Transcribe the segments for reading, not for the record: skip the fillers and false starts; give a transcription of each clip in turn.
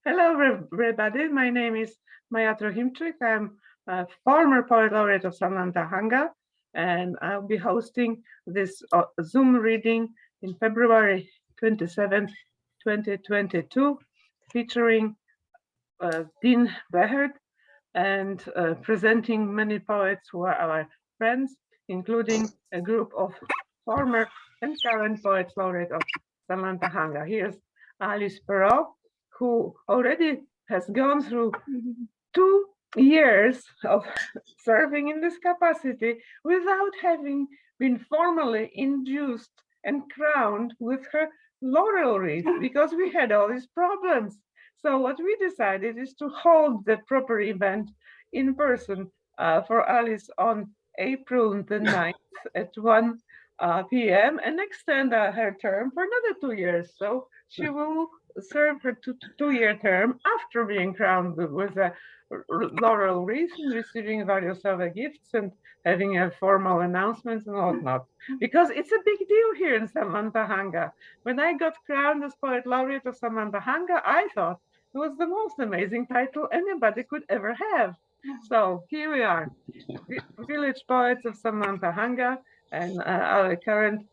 Hello, everybody. My name is Maja Trochimczyk. I'm a former poet laureate of Samantha, and I'll be hosting this Zoom reading in February 27th, 2022, featuring Dean Blehert and presenting many poets who are our friends, including a group of former and current poets laureate of Samantha. Here's Alice Perot, who already has gone through 2 years of serving in this capacity without having been formally induced and crowned with her laurel wreath because we had all these problems. So what we decided is to hold the proper event in person for Alice on April the 9th at 1 p.m. and extend her term for another 2 years. So she will serve her two-year term after being crowned with a laurel wreath and receiving various other gifts and having a formal announcements and whatnot. Because it's a big deal here in Samantha. When I got crowned as poet laureate of Samantha, I thought it was the most amazing title anybody could ever have. So here we are, village poets of Samantha, and our current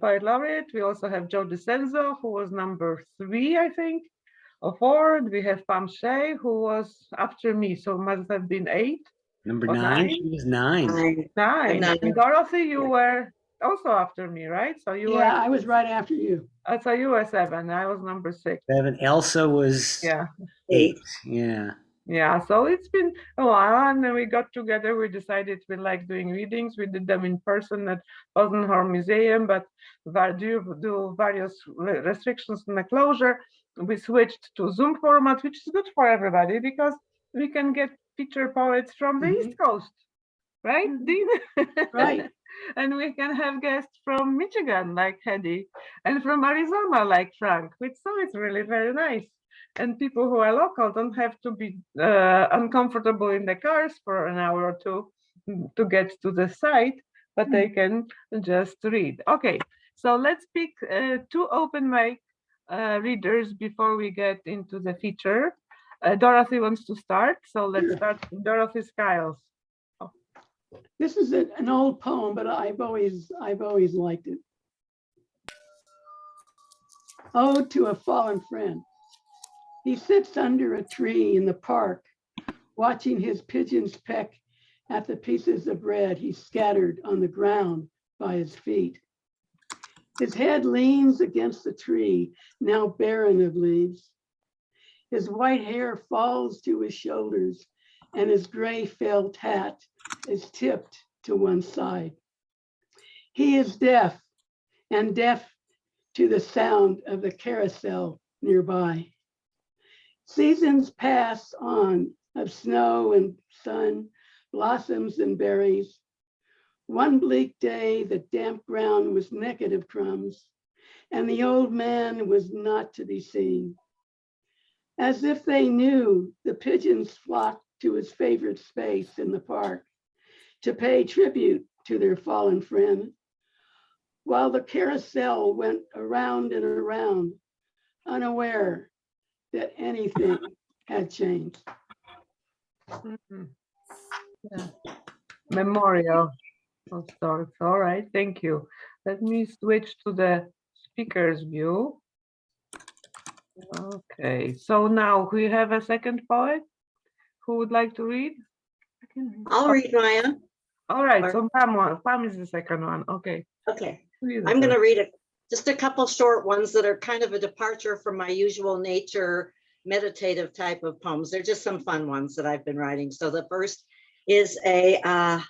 poet laureate. We also have Joe DiCenzo, who was number 3, I think, or 4. We have Pam Shea, who was after me, so must have been 8. Number 9. She was 9. 9. And Dorothy, you were also after me, right? So you were. I was right after you. So you were 7. I was number 6. 7. Elsa was 8. Yeah. Yeah, so it's been a while, and then we got together. We decided we like doing readings. We did them in person at Oldenhorn Museum, but due to various restrictions and the closure, we switched to Zoom format, which is good for everybody because we can get feature poets from the East Coast, right, Dean? Right. And we can have guests from Michigan, like Hedy, and from Arizona, like Frank, so it's really very nice. And people who are local don't have to be uncomfortable in the cars for an hour or two to get to the site, but they can just read. Okay, so let's pick 2 open mic readers before we get into the feature. Dorothy wants to start, so let's start. Dorothy Skiles. Oh. This is an old poem, but I've always liked it. Ode to a Fallen Friend. He sits under a tree in the park, watching his pigeons peck at the pieces of bread he scattered on the ground by his feet. His head leans against the tree, now barren of leaves. His white hair falls to his shoulders, and his gray felt hat is tipped to one side. He is deaf, and deaf to the sound of the carousel nearby. Seasons pass on of snow and sun, blossoms and berries. One bleak day, the damp ground was naked of crumbs, and the old man was not to be seen. As if they knew, the pigeons flocked to his favorite space in the park to pay tribute to their fallen friend, while the carousel went around and around, unaware that anything had changed. Yeah. Memorial of sorts. All right, thank you. Let me switch to the speaker's view. Okay, so now we have a second poet who would like to read. I'll read, Maya. All right, so Pam is the second one. Okay. Okay, I'm going to read just a couple short ones that are kind of a departure from my usual nature meditative type of poems. They're just some fun ones that I've been writing. So the first is a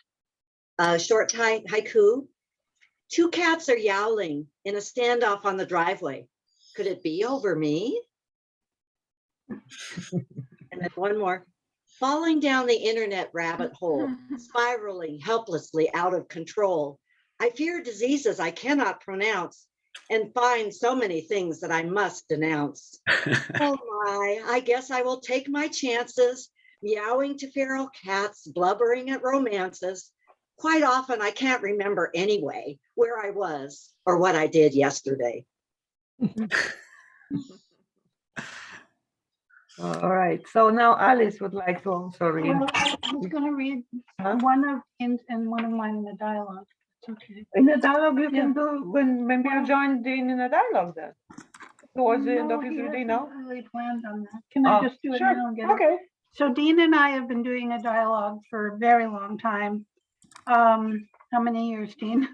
short haiku. 2 cats are yowling in a standoff on the driveway. Could it be over me? And then one more. Falling down the internet rabbit hole, spiraling helplessly out of control. I fear diseases I cannot pronounce and find so many things that I must denounce. Oh my, I guess I will take my chances, meowing to feral cats, blubbering at romances. Quite often I can't remember anyway where I was or what I did yesterday. All right. So now Alice would like to also read. Well, I was going to read one of in one of mine in the dialogue. It's okay. In the dialogue, you can do when maybe you join Dean in a dialogue then. Towards the end of his reading now. Really planned on that. Can I just do it now and get okay. it? So Dean and I have been doing a dialogue for a very long time. How many years, Dean?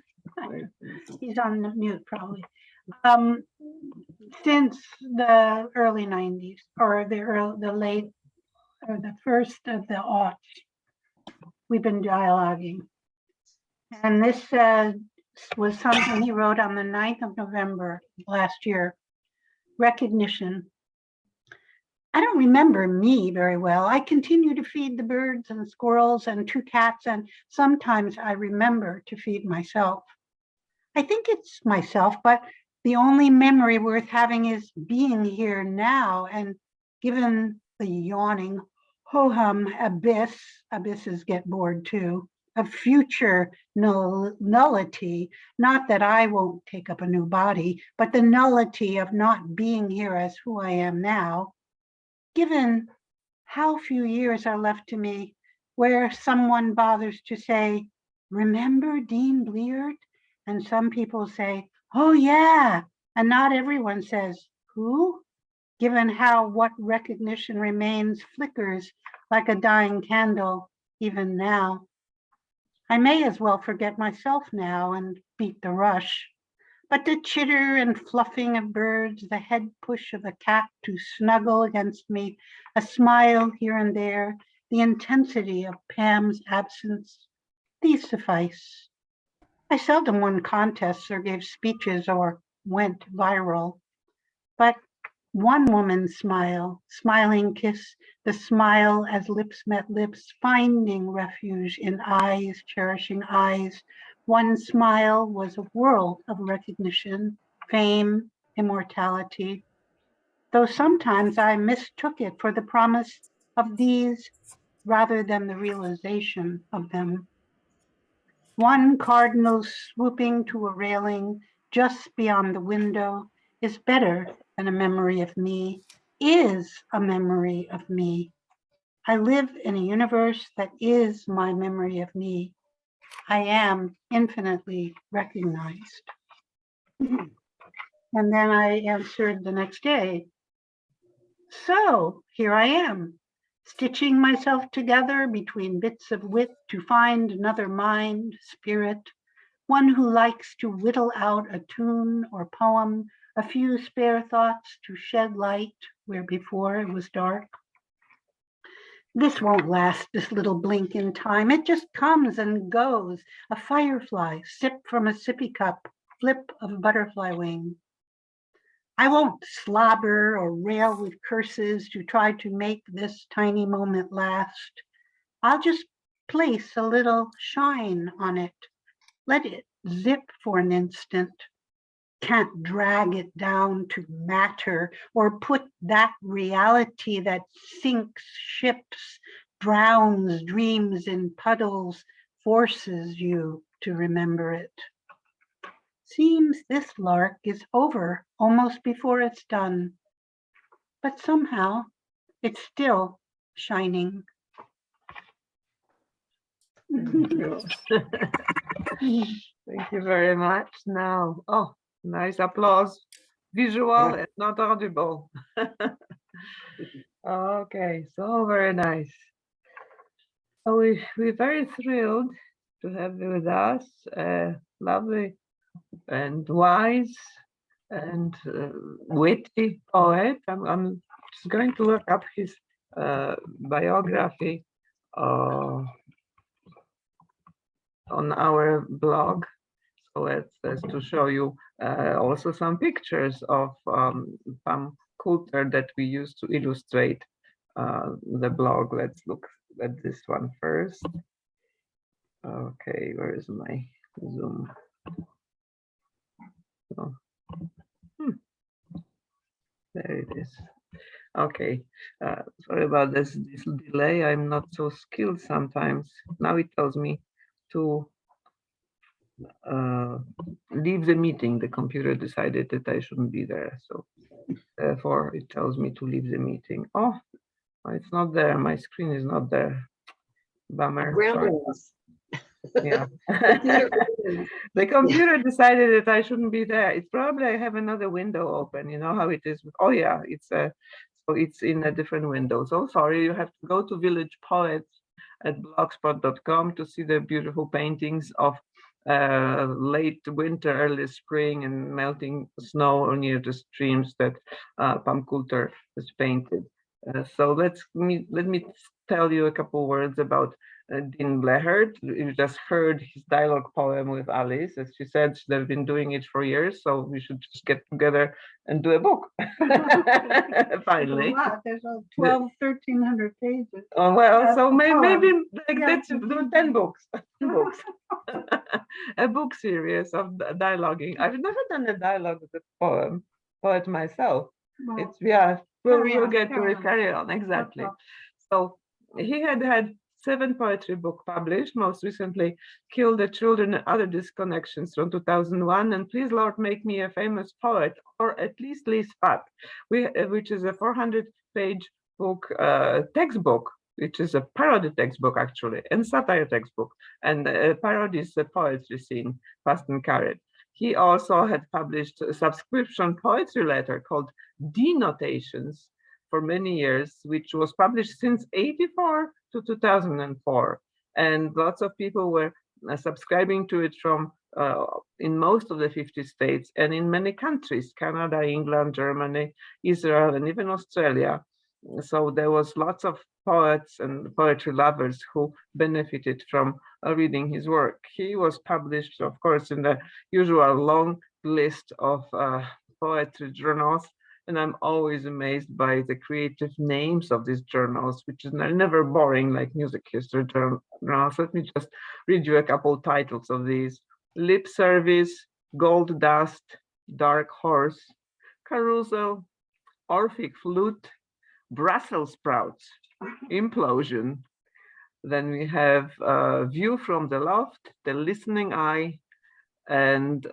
He's on mute probably. Since the early 90s or the late or the first of the aughts, we've been dialoguing. And this was something he wrote on the 9th of November last year. Recognition. I don't remember me very well. I continue to feed the birds and squirrels and 2 cats, and sometimes I remember to feed myself. I think it's myself, but the only memory worth having is being here now, and given the yawning ho-hum abyss, abysses get bored too, of future nullity, not that I won't take up a new body, but the nullity of not being here as who I am now, given how few years are left to me, where someone bothers to say, remember Dean Blehert? And some people say, oh yeah, and not everyone says, who? Given how what recognition remains flickers like a dying candle, even now. I may as well forget myself now and beat the rush. But the chitter and fluffing of birds, the head push of a cat to snuggle against me, a smile here and there, the intensity of Pam's absence, these suffice. I seldom won contests or gave speeches or went viral, but one woman's smile, smiling kiss, the smile as lips met lips, finding refuge in eyes, cherishing eyes. One smile was a world of recognition, fame, immortality, though sometimes I mistook it for the promise of these rather than the realization of them. One cardinal swooping to a railing just beyond the window is better than a memory of me, is a memory of me. I live in a universe that is my memory of me. I am infinitely recognized. And then I answered the next day. So here I am, stitching myself together between bits of wit to find another mind, spirit, one who likes to whittle out a tune or poem, a few spare thoughts to shed light where before it was dark. This won't last, this little blink in time. It just comes and goes, a firefly, sip from a sippy cup, flip of a butterfly wing. I won't slobber or rail with curses to try to make this tiny moment last. I'll just place a little shine on it. Let it zip for an instant. Can't drag it down to matter or put that reality that sinks ships, drowns dreams in puddles, forces you to remember it. Seems this lark is over almost before it's done, but somehow it's still shining. Thank you very much. Now, oh, nice applause. Visual and not audible. Okay, so very nice. So we're very thrilled to have you with us. Lovely and wise and witty poet. I'm just going to look up his biography on our blog, so as to show you also some pictures of Pam Coulter that we use to illustrate the blog. Let's look at this one first. Okay, where is my Zoom? Oh. There it is. Okay, sorry about this delay. I'm not so skilled sometimes. Now it tells me to leave the meeting. The computer decided that I shouldn't be there. So therefore it tells me to leave the meeting. Oh, it's not there. My screen is not there. Bummer. Sorry. Yeah. The computer decided that I shouldn't be there. It's probably I have another window open. You know how it is. Oh yeah, so it's in a different window. So sorry, you have to go to Village Poets at blogspot.com to see the beautiful paintings of late winter, early spring, and melting snow near the streams that Pam Coulter has painted. So let me tell you a couple words about Dean Blehert. You just heard his dialogue poem with Alice. As she said, they've been doing it for years, so we should just get together and do a book. Finally. There's 1,300 pages. Oh, well, so maybe like let's do 10 books. 10 books. A book series of dialoguing. I've never done a dialogue with a poet myself. Well, It's we'll get to it, carry on, exactly. So he had 7 poetry books published, most recently Kill the Children and Other Disconnections from 2001, and Please Lord Make Me a Famous Poet, or at least Lee Spat, which is a 400-page book, textbook, which is a parody textbook actually, and satire textbook, and parodies the poetry scene, fast and carried. He also had published a subscription poetry letter called Denotations for many years, which was published since '84 to 2004. And lots of people were subscribing to it from in most of the 50 states and in many countries, Canada, England, Germany, Israel, and even Australia. So there was lots of poets and poetry lovers who benefited from reading his work. He was published, of course, in the usual long list of poetry journals, and I'm always amazed by the creative names of these journals, which is never boring like music history journals. Let me just read you a couple titles of these. Lip Service, Gold Dust, Dark Horse, Carousel, Orphic Flute, Brussels Sprouts, Implosion. Then we have View from the Loft, The Listening Eye, and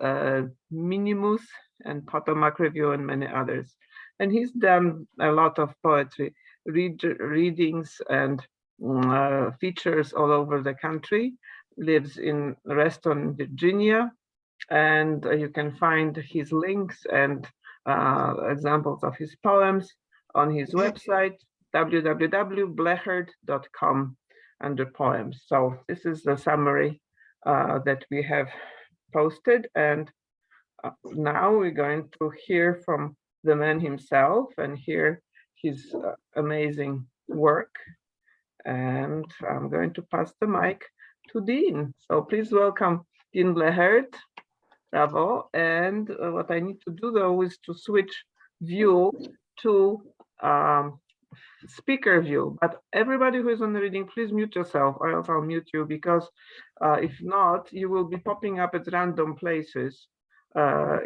Minimus, and Potomac Review, and many others. And he's done a lot of poetry readings and features all over the country. Lives in Reston, Virginia, and you can find his links and examples of his poems on his website, www.blehert.com, under poems. So this is the summary that we have posted, and now we're going to hear from the man himself and hear his amazing work. And I'm going to pass the mic to Dean. So please welcome Dean Blehert. Bravo. And what I need to do though is to switch view to speaker view. But everybody who is on the reading, please mute yourself, or else I'll mute you, because if not, you will be popping up at random places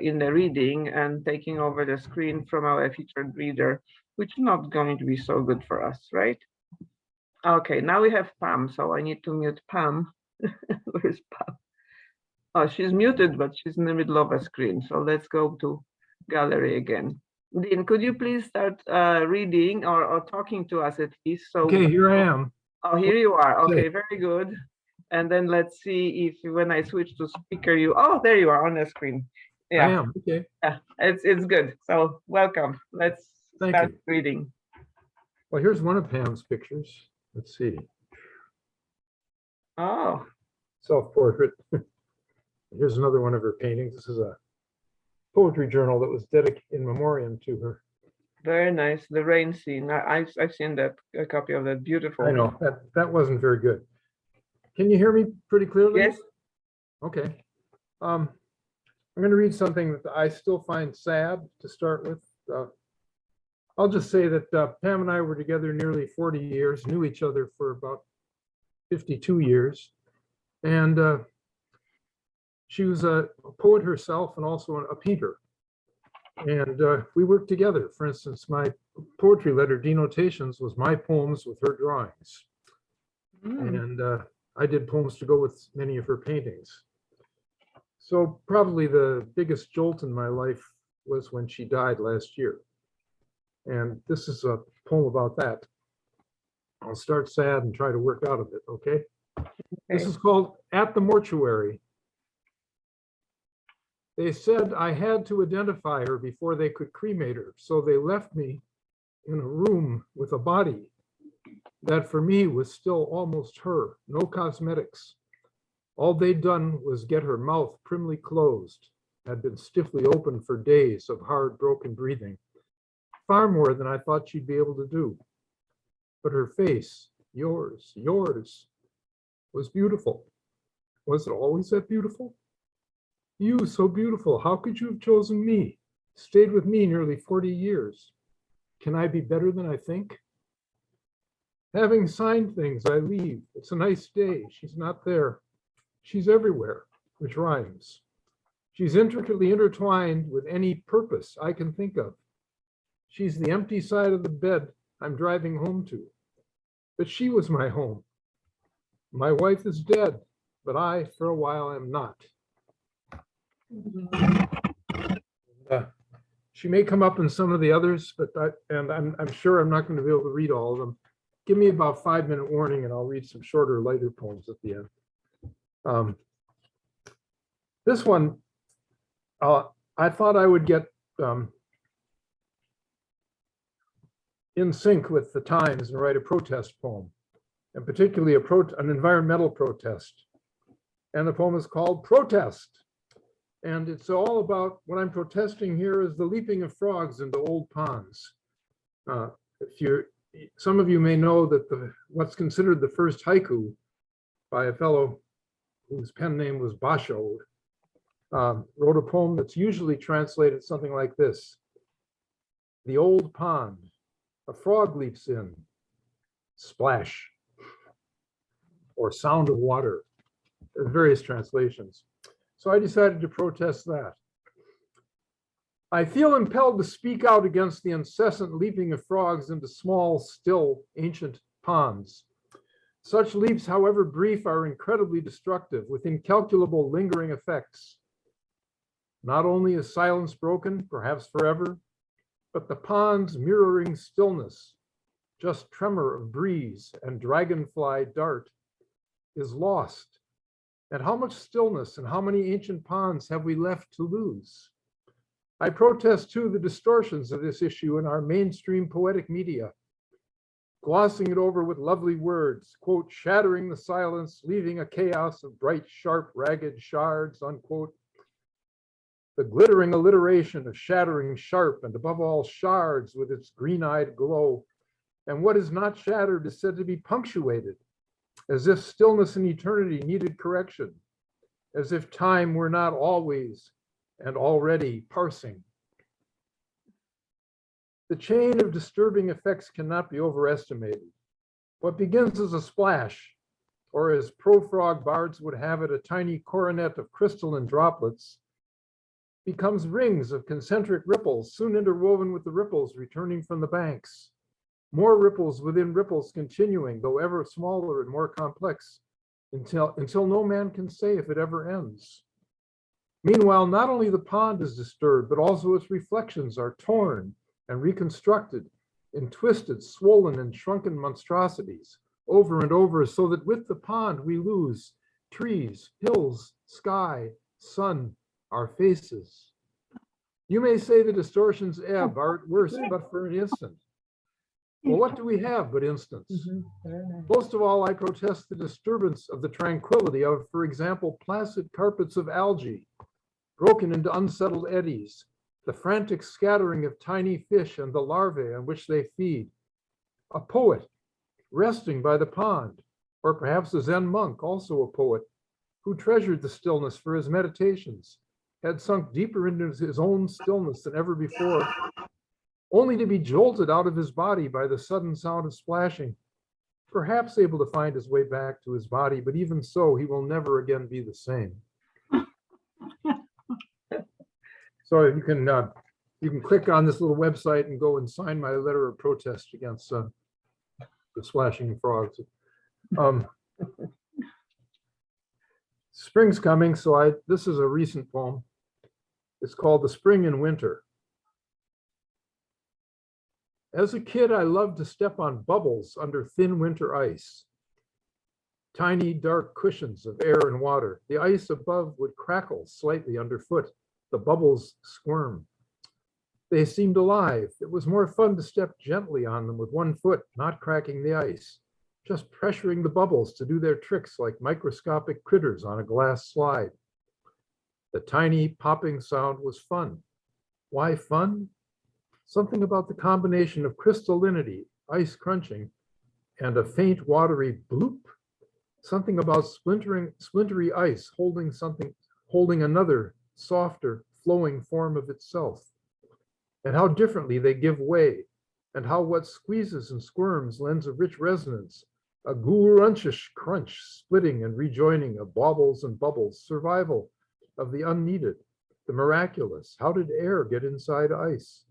in the reading and taking over the screen from our featured reader, which is not going to be so good for us, right? Okay, now we have Pam, so I need to mute Pam. Where's Pam? Oh, she's muted, but she's in the middle of a screen. So let's go to gallery again. Dean, could you please start reading or talking to us at least? So okay, here I am. Oh, here you are. Okay, very good. And then let's see if when I switch to speaker, oh, there you are on the screen. Yeah, I am. Okay. Yeah, it's good. So welcome. Let's start reading. Well, here's one of Pam's pictures. Let's see. Oh. Self-portrait. Here's another one of her paintings. This is a poetry journal that was dedicated in memoriam to her. Very nice. The rain scene. I've seen that, a copy of that. Beautiful. I know that wasn't very good. Can you hear me pretty clearly? Yes. Okay. I'm going to read something that I still find sad to start with. I'll just say that Pam and I were together nearly 40 years, knew each other for about 52 years. And she was a poet herself and also a painter. And we worked together. For instance, my poetry letter, Denotations, was my poems with her drawings. And I did poems to go with many of her paintings. So probably the biggest jolt in my life was when she died last year. And this is a poem about that. I'll start sad and try to work out of it, okay? This is called At the Mortuary. They said I had to identify her before they could cremate her, so they left me in a room with a body that for me was still almost her, no cosmetics. All they'd done was get her mouth primly closed, had been stiffly open for days of hard, broken breathing, far more than I thought she'd be able to do. But her face, yours, was beautiful. Was it always that beautiful? You, so beautiful, how could you have chosen me? Stayed with me nearly 40 years. Can I be better than I think? Having signed things, I leave. It's a nice day. She's not there. She's everywhere, which rhymes. She's intricately intertwined with any purpose I can think of. She's the empty side of the bed I'm driving home to. But she was my home. My wife is dead, but I, for a while, am not. She may come up in some of the others, but I'm sure I'm not going to be able to read all of them. Give me about 5-minute warning and I'll read some shorter, lighter poems at the end. This one, I thought I would get in sync with the times and write a protest poem, and particularly an environmental protest. And the poem is called Protest. And it's all about what I'm protesting here is the leaping of frogs into old ponds. Some of you may know that what's considered the first haiku by a fellow whose pen name was Basho, wrote a poem that's usually translated something like this. The old pond, a frog leaps in, splash, or sound of water. There are various translations. So I decided to protest that. I feel impelled to speak out against the incessant leaping of frogs into small, still, ancient ponds. Such leaps, however brief, are incredibly destructive, with incalculable lingering effects. Not only is silence broken, perhaps forever, but the pond's mirroring stillness, just tremor of breeze and dragonfly dart, is lost. And how much stillness and how many ancient ponds have we left to lose? I protest too the distortions of this issue in our mainstream poetic media, glossing it over with lovely words, quote, shattering the silence, leaving a chaos of bright, sharp, ragged shards, unquote. The glittering alliteration of shattering sharp and above all shards with its green-eyed glow. And what is not shattered is said to be punctuated, as if stillness and eternity needed correction, as if time were not always and already parsing. The chain of disturbing effects cannot be overestimated. What begins as a splash, or as pro-frog bards would have it, a tiny coronet of crystalline droplets, becomes rings of concentric ripples, soon interwoven with the ripples returning from the banks. More ripples within ripples continuing, though ever smaller and more complex, until no man can say if it ever ends. Meanwhile, not only the pond is disturbed, but also its reflections are torn and reconstructed in twisted, swollen, and shrunken monstrosities over and over, so that with the pond we lose trees, hills, sky, sun, our faces. You may say the distortions ebb, are at worst but for an instant. Well, what do we have but instants? Most of all, I protest the disturbance of the tranquility of, for example, placid carpets of algae, broken into unsettled eddies, the frantic scattering of tiny fish and the larvae on which they feed. A poet resting by the pond, or perhaps a Zen monk, also a poet, who treasured the stillness for his meditations, had sunk deeper into his own stillness than ever before, only to be jolted out of his body by the sudden sound of splashing, perhaps able to find his way back to his body, but even so, he will never again be the same. So you can click on this little website and go and sign my letter of protest against the splashing frogs. Spring's coming, so this is a recent poem. It's called The Spring and Winter. As a kid, I loved to step on bubbles under thin winter ice. Tiny, dark cushions of air and water. The ice above would crackle slightly underfoot. The bubbles squirm. They seemed alive. It was more fun to step gently on them with one foot, not cracking the ice, just pressuring the bubbles to do their tricks like microscopic critters on a glass slide. The tiny popping sound was fun. Why fun? Something about the combination of crystallinity, ice crunching, and a faint watery bloop. Something about splintery ice holding another softer, flowing form of itself. And how differently they give way, and how what squeezes and squirms lends a rich resonance, a gurunchish crunch, splitting and rejoining of baubles and bubbles, survival of the unneeded, the miraculous. How did air get inside ice?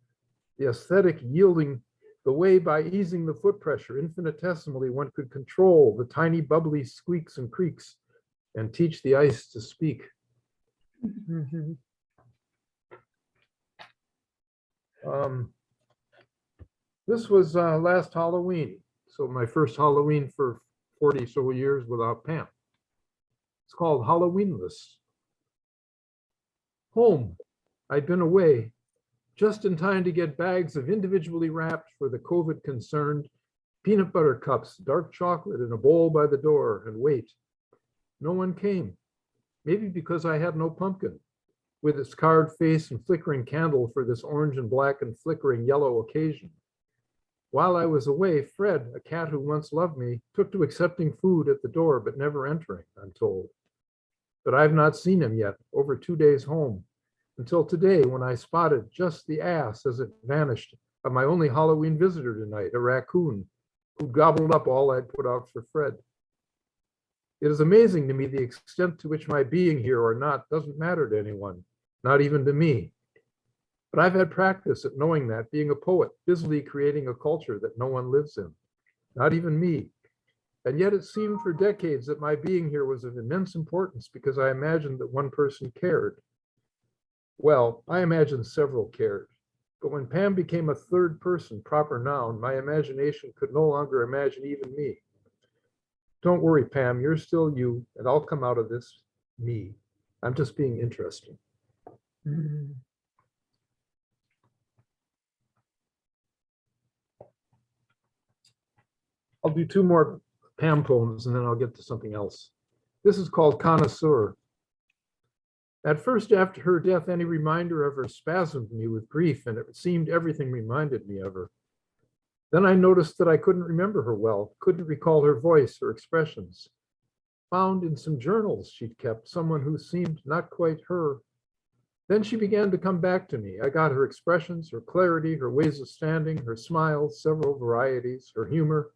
The aesthetic yielding the way by easing the foot pressure. Infinitesimally, one could control the tiny bubbly squeaks and creaks and teach the ice to speak. This was last Halloween, so my first Halloween for 40 so years without Pam. It's called Halloweenless. Home. I'd been away just in time to get bags of individually wrapped for the COVID concerned peanut butter cups, dark chocolate in a bowl by the door, and wait. No one came, maybe because I had no pumpkin, with its carved face and flickering candle for this orange and black and flickering yellow occasion. While I was away, Fred, a cat who once loved me, took to accepting food at the door, but never entering, I'm told. But I've not seen him yet, over 2 days home, until today when I spotted just the ass as it vanished of my only Halloween visitor tonight, a raccoon, who gobbled up all I'd put out for Fred. It is amazing to me the extent to which my being here or not doesn't matter to anyone, not even to me. But I've had practice at knowing that, being a poet, busily creating a culture that no one lives in, not even me. And yet it seemed for decades that my being here was of immense importance because I imagined that one person cared. Well, I imagined several cared. But when Pam became a third person, proper noun, my imagination could no longer imagine even me. Don't worry, Pam, you're still you, and I'll come out of this me. I'm just being interesting. I'll do 2 more Pam poems and then I'll get to something else. This is called Connoisseur. At first, after her death, any reminder of her spasmed me with grief, and it seemed everything reminded me of her. Then I noticed that I couldn't remember her well, couldn't recall her voice or expressions. Found in some journals she'd kept someone who seemed not quite her. Then she began to come back to me. I got her expressions, her clarity, her ways of standing, her smiles, several varieties, her humor,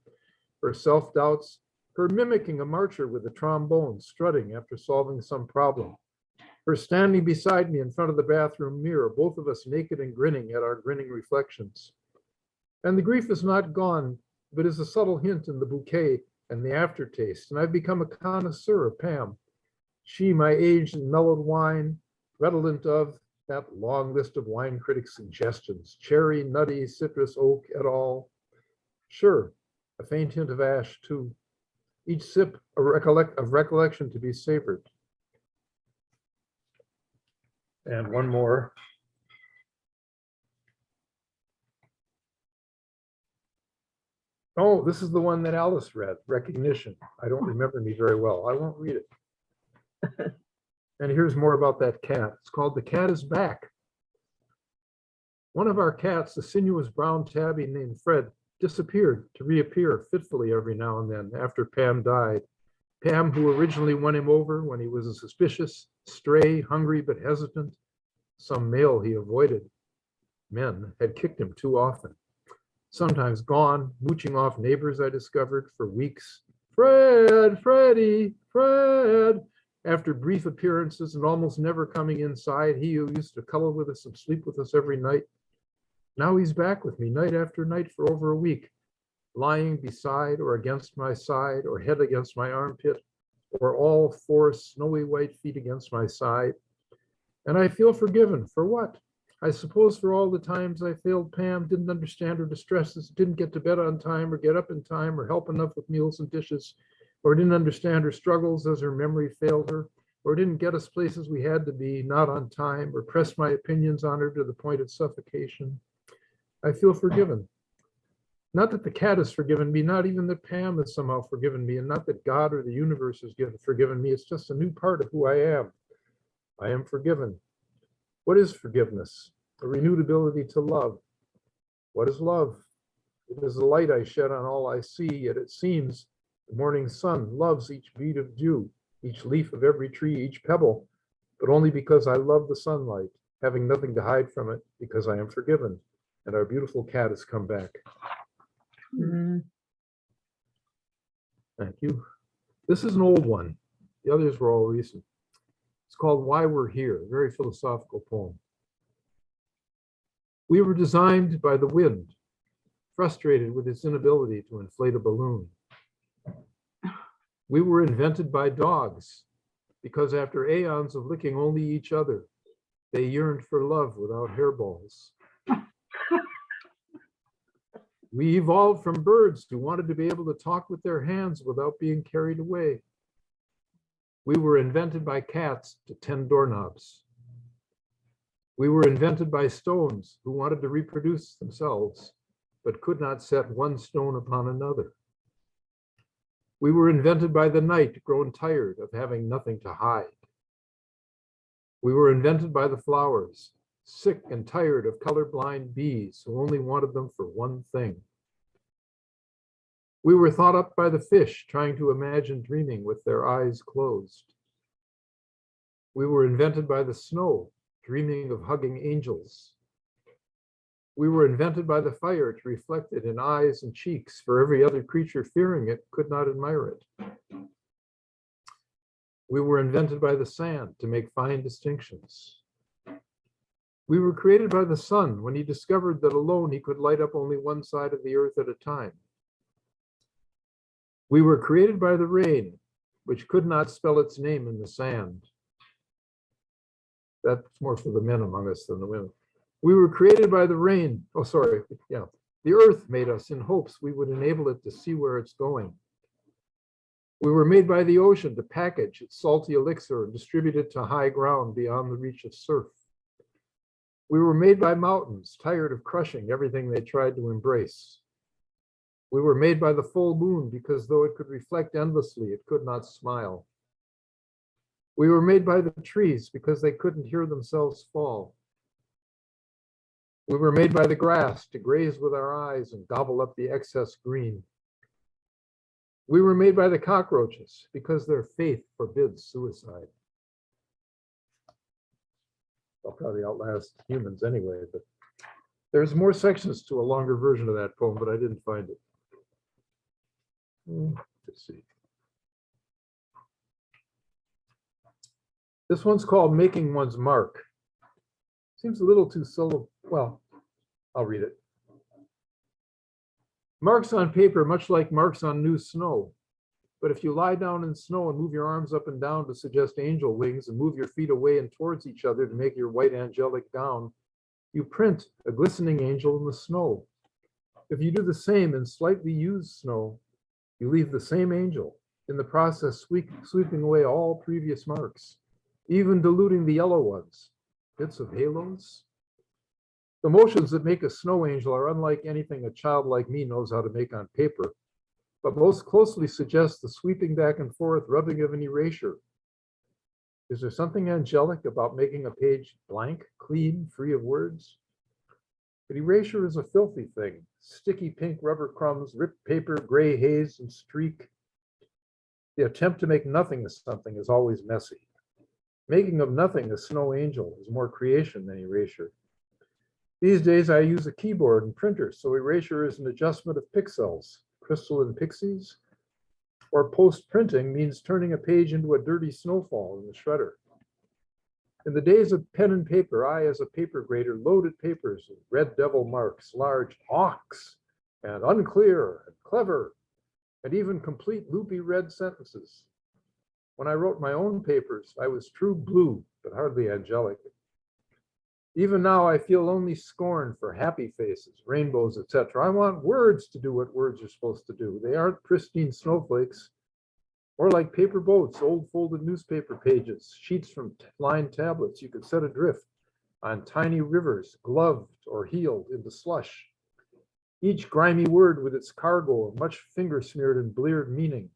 her self-doubts, her mimicking a marcher with a trombone, strutting after solving some problem. Her standing beside me in front of the bathroom mirror, both of us naked and grinning at our grinning reflections. And the grief is not gone, but is a subtle hint in the bouquet and the aftertaste. And I've become a connoisseur of Pam. She, my aged and mellowed wine, redolent of that long list of wine critics' suggestions, cherry, nutty, citrus, oak, et al. Sure, a faint hint of ash too. Each sip a recollection to be savored. And one more. Oh, this is the one that Alice read, Recognition. I don't remember me very well. I won't read it. And here's more about that cat. It's called The Cat is Back. One of our cats, a sinuous brown tabby named Fred, disappeared to reappear fitfully every now and then after Pam died. Pam, who originally won him over when he was a suspicious, stray, hungry, but hesitant, some male he avoided. Men had kicked him too often. Sometimes gone, mooching off neighbors, I discovered, for weeks. Fred, Freddie, Fred. After brief appearances and almost never coming inside, he who used to cuddle with us and sleep with us every night. Now he's back with me night after night for over a week, lying beside or against my side or head against my armpit, or all four snowy white feet against my side. And I feel forgiven. For what? I suppose for all the times I failed Pam, didn't understand her distresses, didn't get to bed on time or get up in time or help enough with meals and dishes, or didn't understand her struggles as her memory failed her, or didn't get us places we had to be, not on time, or press my opinions on her to the point of suffocation. I feel forgiven. Not that the cat has forgiven me, not even that Pam has somehow forgiven me, and not that God or the universe has forgiven me. It's just a new part of who I am. I am forgiven. What is forgiveness? A renewed ability to love. What is love? It is the light I shed on all I see, yet it seems the morning sun loves each bead of dew, each leaf of every tree, each pebble, but only because I love the sunlight, having nothing to hide from it, because I am forgiven, and our beautiful cat has come back. Thank you. This is an old one. The others were all recent. It's called Why We're Here, a very philosophical poem. We were designed by the wind, frustrated with its inability to inflate a balloon. We were invented by dogs, because after aeons of licking only each other, they yearned for love without hairballs. We evolved from birds who wanted to be able to talk with their hands without being carried away. We were invented by cats to tend doorknobs. We were invented by stones who wanted to reproduce themselves, but could not set one stone upon another. We were invented by the night, grown tired of having nothing to hide. We were invented by the flowers, sick and tired of colorblind bees who only wanted them for one thing. We were thought up by the fish trying to imagine dreaming with their eyes closed. We were invented by the snow, dreaming of hugging angels. We were invented by the fire to reflect it in eyes and cheeks, for every other creature fearing it could not admire it. We were invented by the sand to make fine distinctions. We were created by the sun when he discovered that alone he could light up only one side of the earth at a time. We were created by the rain, which could not spell its name in the sand. That's more for the men among us than the women. We were created by the rain. Oh, sorry. Yeah. The earth made us in hopes we would enable it to see where it's going. We were made by the ocean to package its salty elixir and distribute it to high ground beyond the reach of surf. We were made by mountains, tired of crushing everything they tried to embrace. We were made by the full moon because though it could reflect endlessly, it could not smile. We were made by the trees because they couldn't hear themselves fall. We were made by the grass to graze with our eyes and gobble up the excess green. We were made by the cockroaches because their faith forbids suicide. I'll probably outlast humans anyway, but there's more sections to a longer version of that poem, but I didn't find it. Let's see. This one's called Making One's Mark. Seems a little too syllable. Well, I'll read it. Marks on paper, much like marks on new snow. But if you lie down in snow and move your arms up and down to suggest angel wings and move your feet away and towards each other to make your white angelic gown, you print a glistening angel in the snow. If you do the same in slightly used snow, you leave the same angel, in the process sweeping away all previous marks, even diluting the yellow ones, bits of halos. The motions that make a snow angel are unlike anything a child like me knows how to make on paper, but most closely suggest the sweeping back and forth rubbing of an erasure. Is there something angelic about making a page blank, clean, free of words? But erasure is a filthy thing. Sticky pink rubber crumbs, ripped paper, gray haze, and streak. The attempt to make nothing of something is always messy. Making of nothing a snow angel is more creation than erasure. These days I use a keyboard and printer, so erasure is an adjustment of pixels, crystalline pixies, or post-printing means turning a page into a dirty snowfall in the shredder. In the days of pen and paper, I, as a paper grader, loaded papers with red devil marks, large hawks, and unclear and clever, and even complete loopy red sentences. When I wrote my own papers, I was true blue, but hardly angelic. Even now, I feel only scorn for happy faces, rainbows, etc. I want words to do what words are supposed to do. They aren't pristine snowflakes, or like paper boats, old folded newspaper pages, sheets from lined tablets you could set adrift on tiny rivers, gloved or heeled into slush. Each grimy word with its cargo of much finger-smeared and bleared meaning.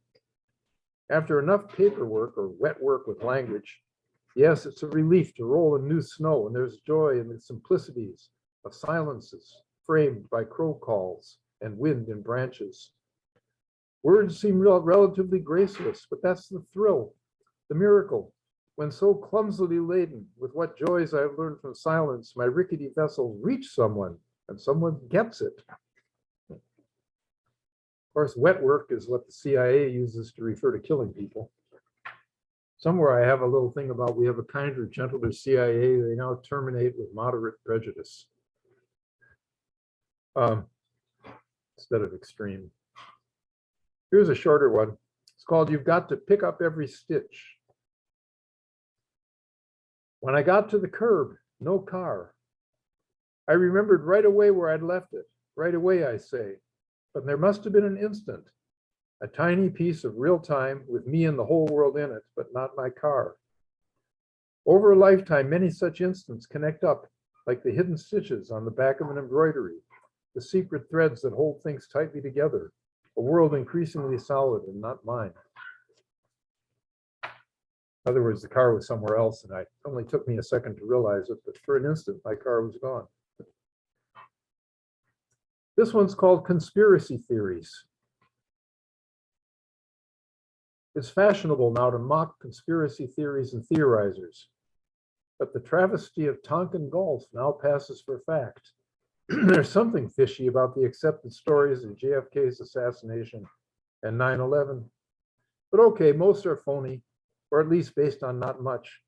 After enough paperwork or wet work with language, yes, it's a relief to roll in new snow, and there's joy in the simplicities of silences framed by crow calls and wind in branches. Words seem relatively graceless, but that's the thrill, the miracle. When so clumsily laden with what joys I've learned from silence, my rickety vessels reach someone, and someone gets it. Of course, wet work is what the CIA uses to refer to killing people. Somewhere I have a little thing about we have a kinder, gentler CIA. They now terminate with moderate prejudice instead of extreme. Here's a shorter one. It's called You've Got to Pick Up Every Stitch. When I got to the curb, no car. I remembered right away where I'd left it. Right away, I say. But there must have been an instant. A tiny piece of real time with me and the whole world in it, but not my car. Over a lifetime, many such instants connect up like the hidden stitches on the back of an embroidery, the secret threads that hold things tightly together, a world increasingly solid and not mine. In other words, the car was somewhere else, and it only took me a second to realize it, but for an instant, my car was gone. This one's called Conspiracy Theories. It's fashionable now to mock conspiracy theories and theorizers, but the travesty of Tonkin Gulf now passes for fact. There's something fishy about the accepted stories of JFK's assassination and 9/11. But okay, most are phony, or at least based on not much.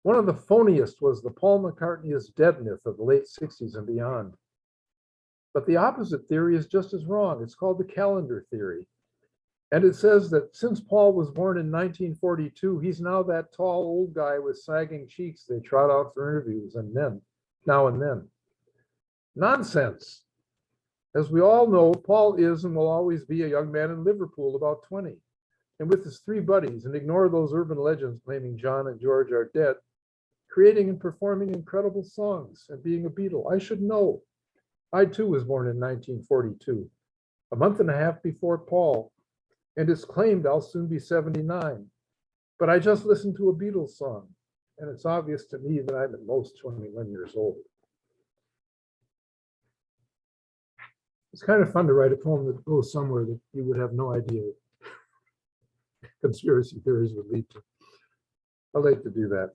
One of the phoniest was the Paul McCartney is dead myth of the late 60s and beyond. But the opposite theory is just as wrong. It's called the calendar theory. And it says that since Paul was born in 1942, he's now that tall old guy with sagging cheeks they trot out for interviews now and then. Nonsense. As we all know, Paul is and will always be a young man in Liverpool, about 20, and with his 3 buddies, and ignore those urban legends claiming John and George are dead, creating and performing incredible songs and being a Beatle. I should know. I too was born in 1942, a month and a half before Paul, and it's claimed I'll soon be 79. But I just listened to a Beatles song, and it's obvious to me that I'm at most 21 years old. It's kind of fun to write a poem that goes somewhere that you would have no idea conspiracy theories would lead to. I like to do that.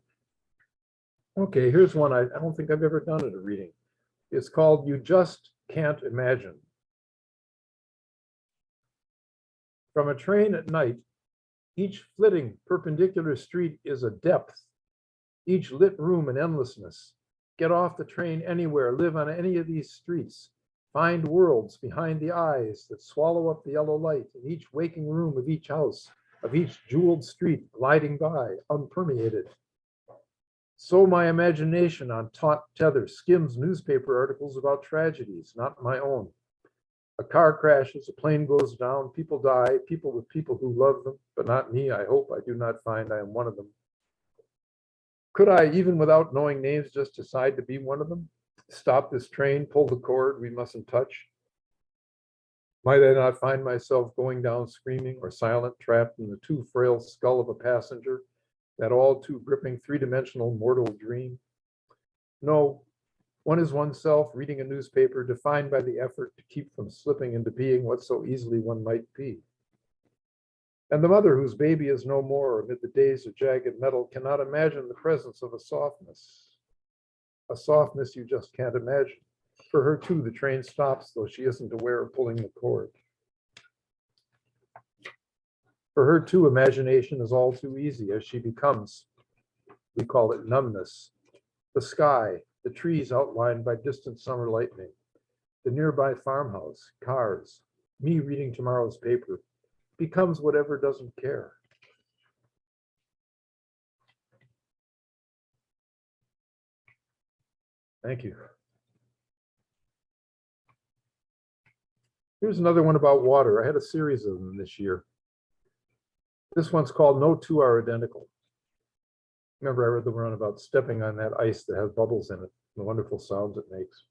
Okay, here's one I don't think I've ever done at a reading. It's called You Just Can't Imagine. From a train at night, each flitting perpendicular street is a depth, each lit room an endlessness. Get off the train anywhere, live on any of these streets. Find worlds behind the eyes that swallow up the yellow light in each waking room of each house, of each jeweled street gliding by, unpermeated. So my imagination on taut tether skims newspaper articles about tragedies, not my own. A car crashes, a plane goes down, people die, people with people who love them, but not me. I hope I do not find I am one of them. Could I, even without knowing names, just decide to be one of them? Stop this train, pull the cord we mustn't touch? Might I not find myself going down screaming or silent, trapped in the too frail skull of a passenger, that all too gripping three-dimensional mortal dream? No, one is oneself reading a newspaper, defined by the effort to keep from slipping into being what so easily one might be. And the mother whose baby is no more amid the days of jagged metal cannot imagine the presence of a softness you just can't imagine. For her too, the train stops, though she isn't aware of pulling the cord. For her too, imagination is all too easy as she becomes, we call it numbness, the sky, the trees outlined by distant summer lightning, the nearby farmhouse, cars, me reading tomorrow's paper, becomes whatever doesn't care. Thank you. Here's another one about water. I had a series of them this year. This one's called No Two Are Identical. Remember, I read the one about stepping on that ice that has bubbles in it, the wonderful sounds it makes.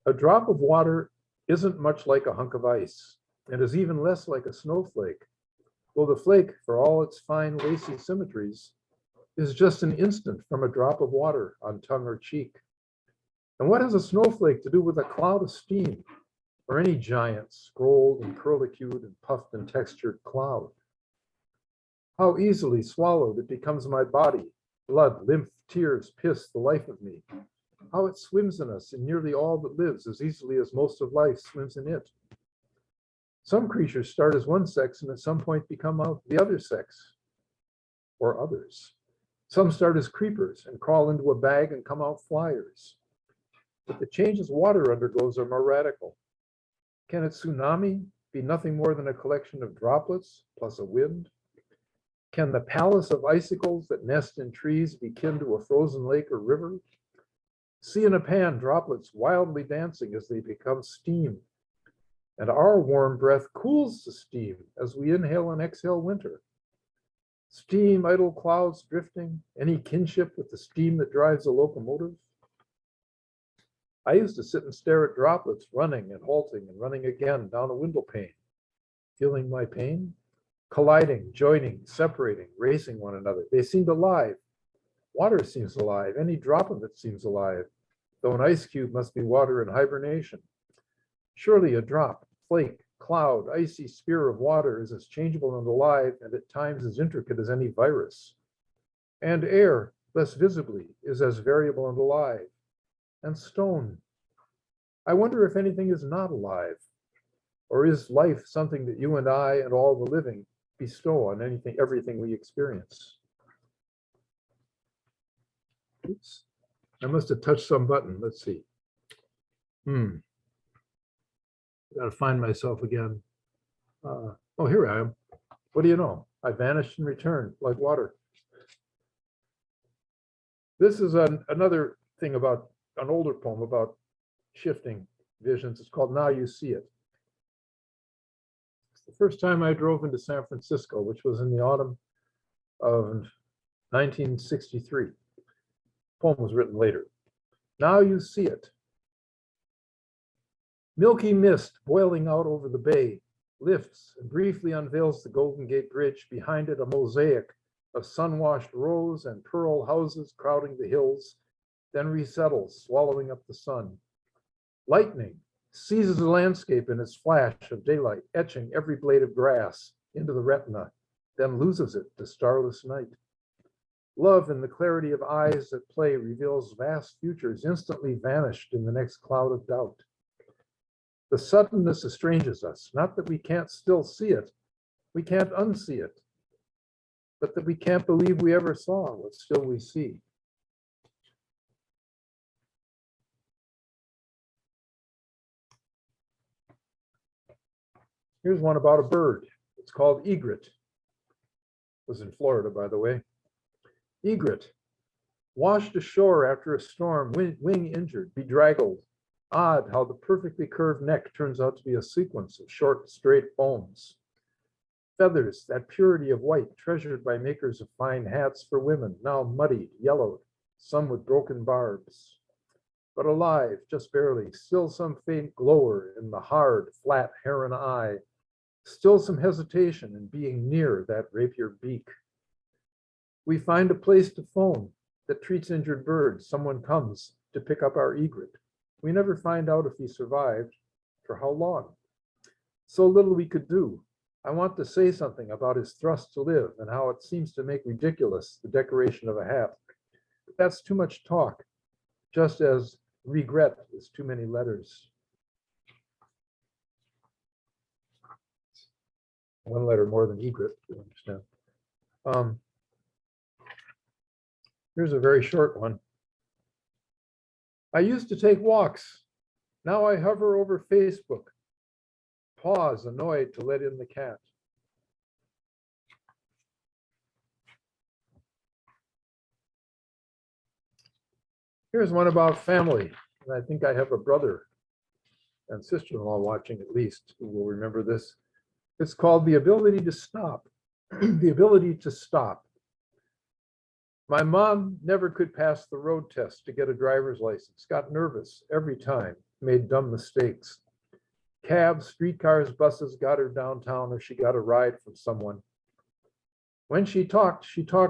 A drop of water isn't much like a hunk of ice, and is even less like a snowflake, though the flake, for all its fine lacy symmetries, is just an instant from a drop of water on tongue or cheek. And what has a snowflake to do with a cloud of steam, or any giant, scrolled and curlicued and puffed and textured cloud? How easily swallowed it becomes my body, blood, lymph, tears, piss, the life of me. How it swims in us in nearly all that lives as easily as most of life swims in it. Some creatures start as one sex and at some point become out the other sex, or others. Some start as creepers and crawl into a bag and come out flyers. But the changes water undergoes are more radical. Can a tsunami be nothing more than a collection of droplets plus a wind? Can the palace of icicles that nest in trees be kin to a frozen lake or river? See in a pan droplets wildly dancing as they become steam. And our warm breath cools the steam as we inhale and exhale winter. Steam, idle clouds drifting, any kinship with the steam that drives a locomotive? I used to sit and stare at droplets running and halting and running again down a window pane, feeling my pain, colliding, joining, separating, racing one another. They seemed alive. Water seems alive. Any drop of it seems alive, though an ice cube must be water in hibernation. Surely a drop, flake, cloud, icy spear of water is as changeable and alive and at times as intricate as any virus. And air, less visibly, is as variable and alive. And stone. I wonder if anything is not alive, or is life something that you and I and all the living bestow on anything, everything we experience? Oops, I must have touched some button. Let's see. Gotta find myself again. Oh, here I am. What do you know? I vanished and returned like water. This is another thing about an older poem about shifting visions. It's called Now You See It. It's the first time I drove into San Francisco, which was in the autumn of 1963. The poem was written later. Now you see it. Milky mist boiling out over the bay lifts and briefly unveils the Golden Gate Bridge. Behind it, a mosaic of sun-washed rows and pearl houses crowding the hills, then resettles, swallowing up the sun. Lightning seizes the landscape in its flash of daylight, etching every blade of grass into the retina, then loses it to starless night. Love in the clarity of eyes that play reveals vast futures instantly vanished in the next cloud of doubt. The suddenness estranges us, not that we can't still see it, we can't unsee it, but that we can't believe we ever saw what still we see. Here's one about a bird. It's called Egret. It was in Florida, by the way. Egret, washed ashore after a storm, wing injured, bedraggled. Odd how the perfectly curved neck turns out to be a sequence of short, straight bones. Feathers, that purity of white treasured by makers of fine hats for women, now muddied, yellowed, some with broken barbs. But alive, just barely, still some faint glower in the hard, flat heron eye, still some hesitation in being near that rapier beak. We find a place to phone that treats injured birds. Someone comes to pick up our egret. We never find out if he survived, for how long. So little we could do. I want to say something about his thrust to live and how it seems to make ridiculous the decoration of a hat. But that's too much talk, just as regret is too many letters. One letter more than egret, you understand. Here's a very short one. I used to take walks. Now I hover over Facebook. Pause, annoyed to let in the cat. Here's one about family. And I think I have a brother and sister-in-law watching at least who will remember this. It's called The Ability to Stop. The Ability to Stop. My mom never could pass the road test to get a driver's license, got nervous every time, made dumb mistakes. Cabs, streetcars, buses got her downtown or she got a ride from someone. When she talked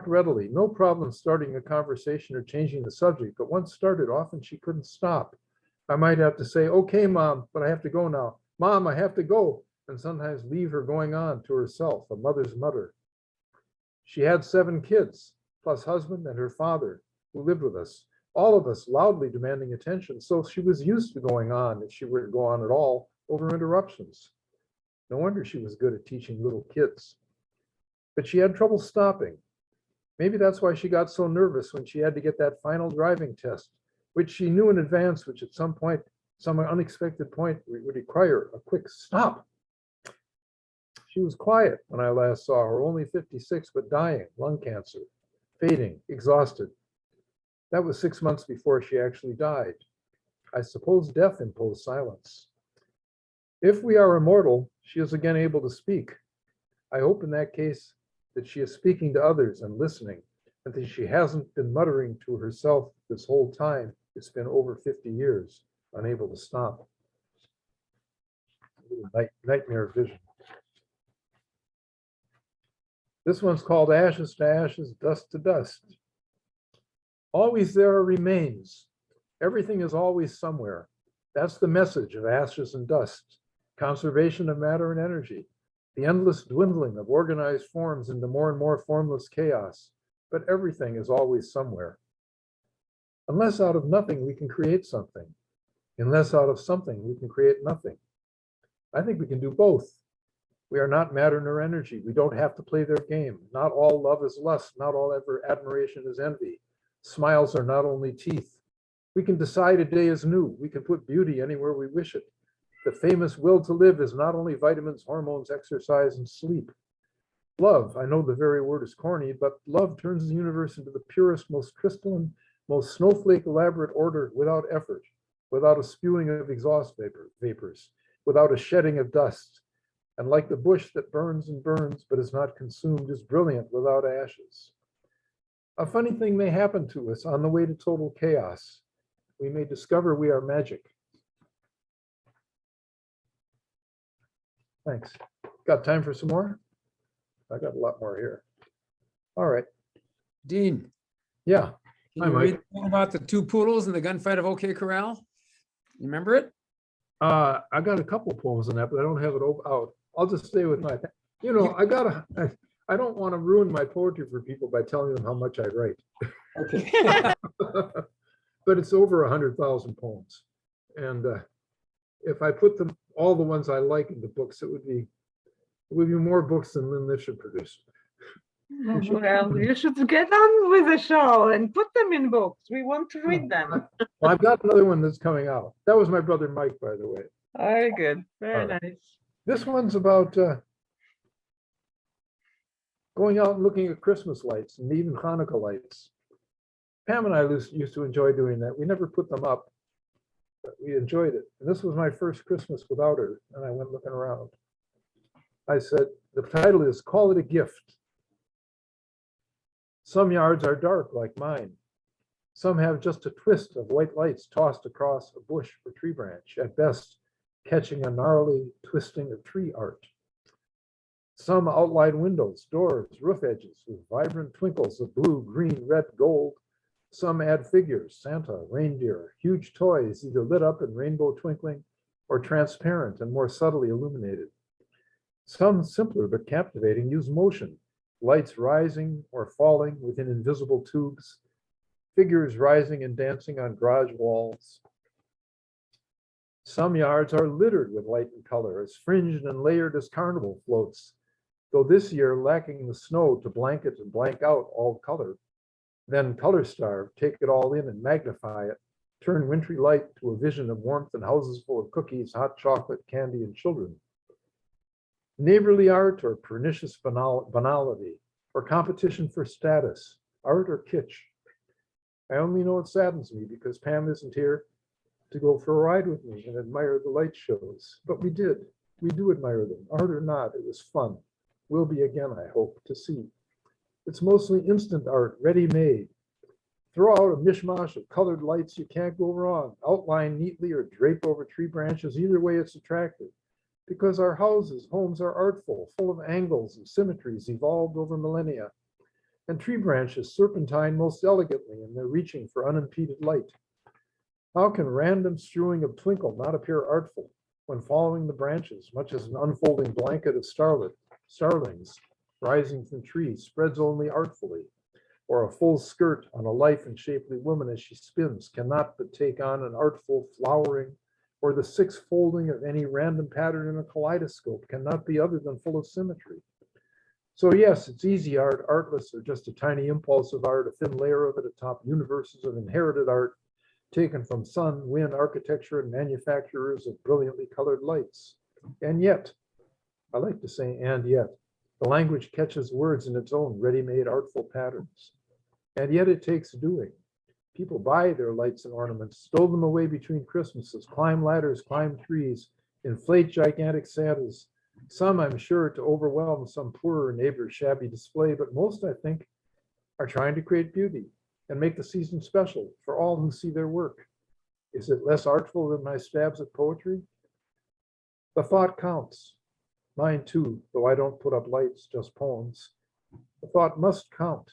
readily, no problem starting a conversation or changing the subject, but once started, often she couldn't stop. I might have to say, okay, Mom, but I have to go now. Mom, I have to go, and sometimes leave her going on to herself, a mother's mutter. She had 7 kids, plus husband and her father, who lived with us, all of us loudly demanding attention, so she was used to going on, if she were to go on at all, over interruptions. No wonder she was good at teaching little kids. But she had trouble stopping. Maybe that's why she got so nervous when she had to get that final driving test, which she knew in advance, which at some point, some unexpected point, would require a quick stop. She was quiet when I last saw her, only 56, but dying, lung cancer, fading, exhausted. That was 6 months before she actually died. I suppose death imposed silence. If we are immortal, she is again able to speak. I hope in that case that she is speaking to others and listening, and that she hasn't been muttering to herself this whole time. It's been over 50 years, unable to stop. Nightmare vision. This one's called Ashes to Ashes, Dust to Dust. Always there are remains. Everything is always somewhere. That's the message of Ashes and Dust. Conservation of matter and energy. The endless dwindling of organized forms into more and more formless chaos. But everything is always somewhere. Unless out of nothing we can create something. Unless out of something we can create nothing. I think we can do both. We are not matter nor energy. We don't have to play their game. Not all love is lust. Not all admiration is envy. Smiles are not only teeth. We can decide a day is new. We can put beauty anywhere we wish it. The famous will to live is not only vitamins, hormones, exercise, and sleep. Love, I know the very word is corny, but love turns the universe into the purest, most crystalline, most snowflake elaborate order without effort, without a spewing of exhaust vapors, without a shedding of dust. And like the bush that burns and burns, but is not consumed, is brilliant without ashes. A funny thing may happen to us on the way to total chaos. We may discover we are magic. Thanks. Got time for some more? I got a lot more here. All right. Dean. Yeah. Can you read about the 2 poodles and the gunfight of OK Corral? You remember it? I got a couple poems on that, but I don't have it out. I'll just stay with my, I don't want to ruin my poetry for people by telling them how much I write. Okay. But it's over 100,000 poems. And if I put them, all the ones I like into books, it would be more books than Lynn Liv should produce. Well, you should get on with the show and put them in books. We want to read them. Well, I've got another one that's coming out. That was my brother Mike, by the way. Very good. Very All right. nice. This one's about going out and looking at Christmas lights and even Hanukkah lights. Pam and I used to enjoy doing that. We never put them up, but we enjoyed it. And this was my first Christmas without her, and I went looking around. I said, the title is Call It a Gift. Some yards are dark like mine. Some have just a twist of white lights tossed across a bush or tree branch, at best catching a gnarly twisting of tree art. Some outline windows, doors, roof edges with vibrant twinkles of blue, green, red, gold. Some add figures, Santa, reindeer, huge toys either lit up in rainbow twinkling or transparent and more subtly illuminated. Some simpler but captivating use motion, lights rising or falling within invisible tubes, figures rising and dancing on garage walls. Some yards are littered with light and color, as fringed and layered as carnival floats, though this year lacking the snow to blanket and blank out all color. Then color starve, take it all in and magnify it, turn wintry light to a vision of warmth and houses full of cookies, hot chocolate, candy, and children. Neighborly art or pernicious banality, or competition for status, art or kitsch. I only know it saddens me because Pam isn't here to go for a ride with me and admire the light shows. But we did. We do admire them. Art or not, it was fun. Will be again, I hope, to see. It's mostly instant art, ready-made. Throw out a mishmash of colored lights, you can't go wrong. Outline neatly or drape over tree branches, either way it's attractive. Because our homes are artful, full of angles and symmetries evolved over millennia. And tree branches serpentine most elegantly in their reaching for unimpeded light. How can random strewing of twinkle not appear artful when following the branches, much as an unfolding blanket of starlings rising from trees spreads only artfully, or a full skirt on a lithe and shapely woman as she spins cannot but take on an artful flowering, or the sixth folding of any random pattern in a kaleidoscope cannot be other than full of symmetry. So yes, it's easy art, artless, or just a tiny impulse of art, a thin layer of it atop universes of inherited art, taken from sun, wind, architecture, and manufacturers of brilliantly colored lights. And yet, I like to say and yet, the language catches words in its own ready-made artful patterns. And yet it takes doing. People buy their lights and ornaments, stow them away between Christmases, climb ladders, climb trees, inflate gigantic Santas. Some, I'm sure, to overwhelm some poorer neighbor's shabby display, but most, I think, are trying to create beauty and make the season special for all who see their work. Is it less artful than my stabs at poetry? The thought counts. Mine too, though I don't put up lights, just poems. The thought must count.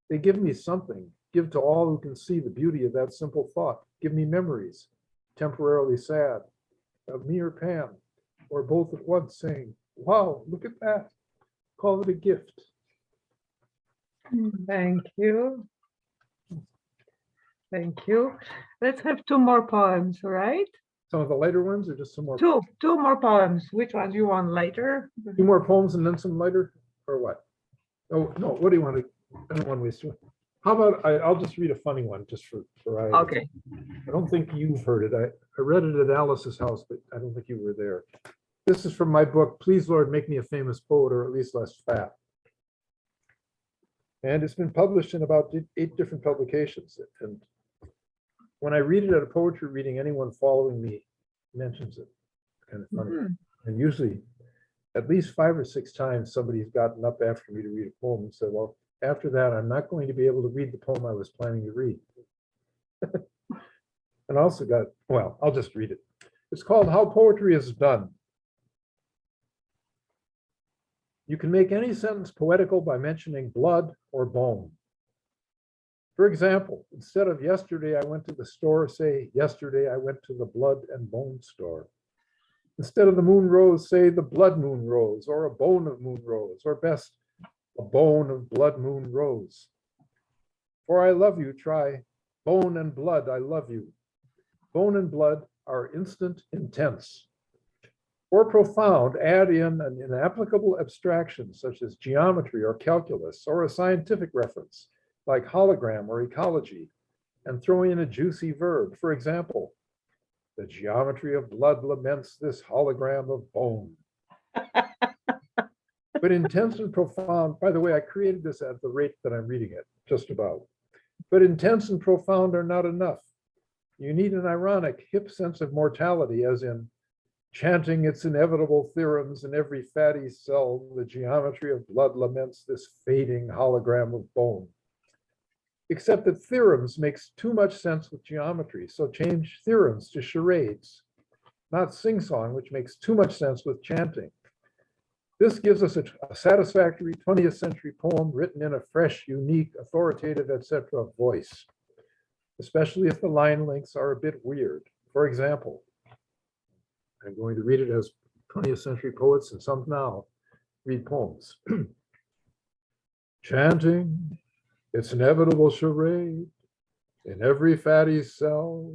They give me something. Give to all who can see the beauty of that simple thought. Give me memories, temporarily sad, of me or Pam, or both at once, saying, wow, look at that. Call it a gift. Thank you. Thank you. Let's have two more poems, right? Some of the lighter ones or just some more? Two more poems. Which ones you want later? Two more poems and then some lighter, or what? Oh, no, what do you want to, I don't want to waste. How about, I'll just read a funny one just for variety. Okay. I don't think you've heard it. I read it at Alice's house, but I don't think you were there. This is from my book, Please Lord, Make Me a Famous Poet, or at least less fat. And it's been published in about 8 different publications. And when I read it at a poetry reading, anyone following me mentions it. It's kind of funny. Mm-hmm. And usually, at least 5 or 6 times, somebody's gotten up after me to read a poem and said, well, after that, I'm not going to be able to read the poem I was planning to read. And also got, well, I'll just read it. It's called How Poetry is Done. You can make any sentence poetical by mentioning blood or bone. For example, instead of yesterday I went to the store, say yesterday I went to the blood and bone store. Instead of the moon rose, say the blood moon rose, or a bone of moon rose, or best, a bone of blood moon rose. For I love you, try bone and blood, I love you. Bone and blood are instant, intense. Or profound, add in an inapplicable abstraction such as geometry or calculus, or a scientific reference like hologram or ecology, and throw in a juicy verb. For example, the geometry of blood laments this hologram of bone. But intense and profound, by the way, I created this at the rate that I'm reading it, just about. But intense and profound are not enough. You need an ironic, hip sense of mortality, as in chanting its inevitable theorems in every fatty cell, the geometry of blood laments this fading hologram of bone. Except that theorems makes too much sense with geometry, so change theorems to charades, not sing-song, which makes too much sense with chanting. This gives us a satisfactory 20th century poem written in a fresh, unique, authoritative, etc. voice, especially if the line lengths are a bit weird. For example, I'm going to read it as 20th century poets, and some now read poems. Chanting its inevitable charade in every fatty cell,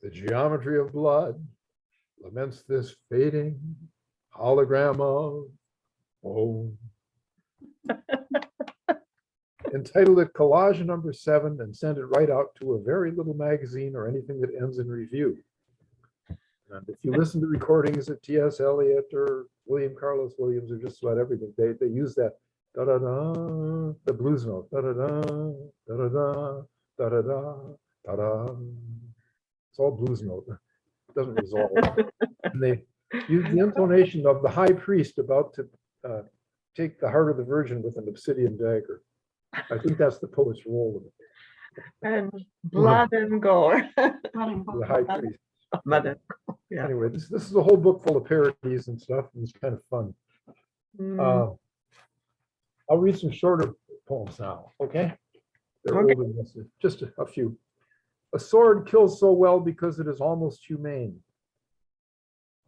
the geometry of blood laments this fading hologram of bone. Entitle it Collage number 7 and send it right out to a very little magazine or anything that ends in review. And if you listen to recordings of T.S. Eliot or William Carlos Williams or just about everything, they use that da-da-da, the blues note, da-da-da, da-da-da, Da-da-da, da-da. It's all blues note. It doesn't resolve. And they use the intonation of the high priest about to take the heart of the Virgin with an obsidian dagger. I think that's the poet's role And blood and gore. of the high priest. Blood and gore, yeah. Anyway, this is a whole book full of parodies and stuff, and it's kind of fun. I'll read some shorter poems now, okay? They're Okay. older than this, just a few. A sword kills so well because it is almost humane.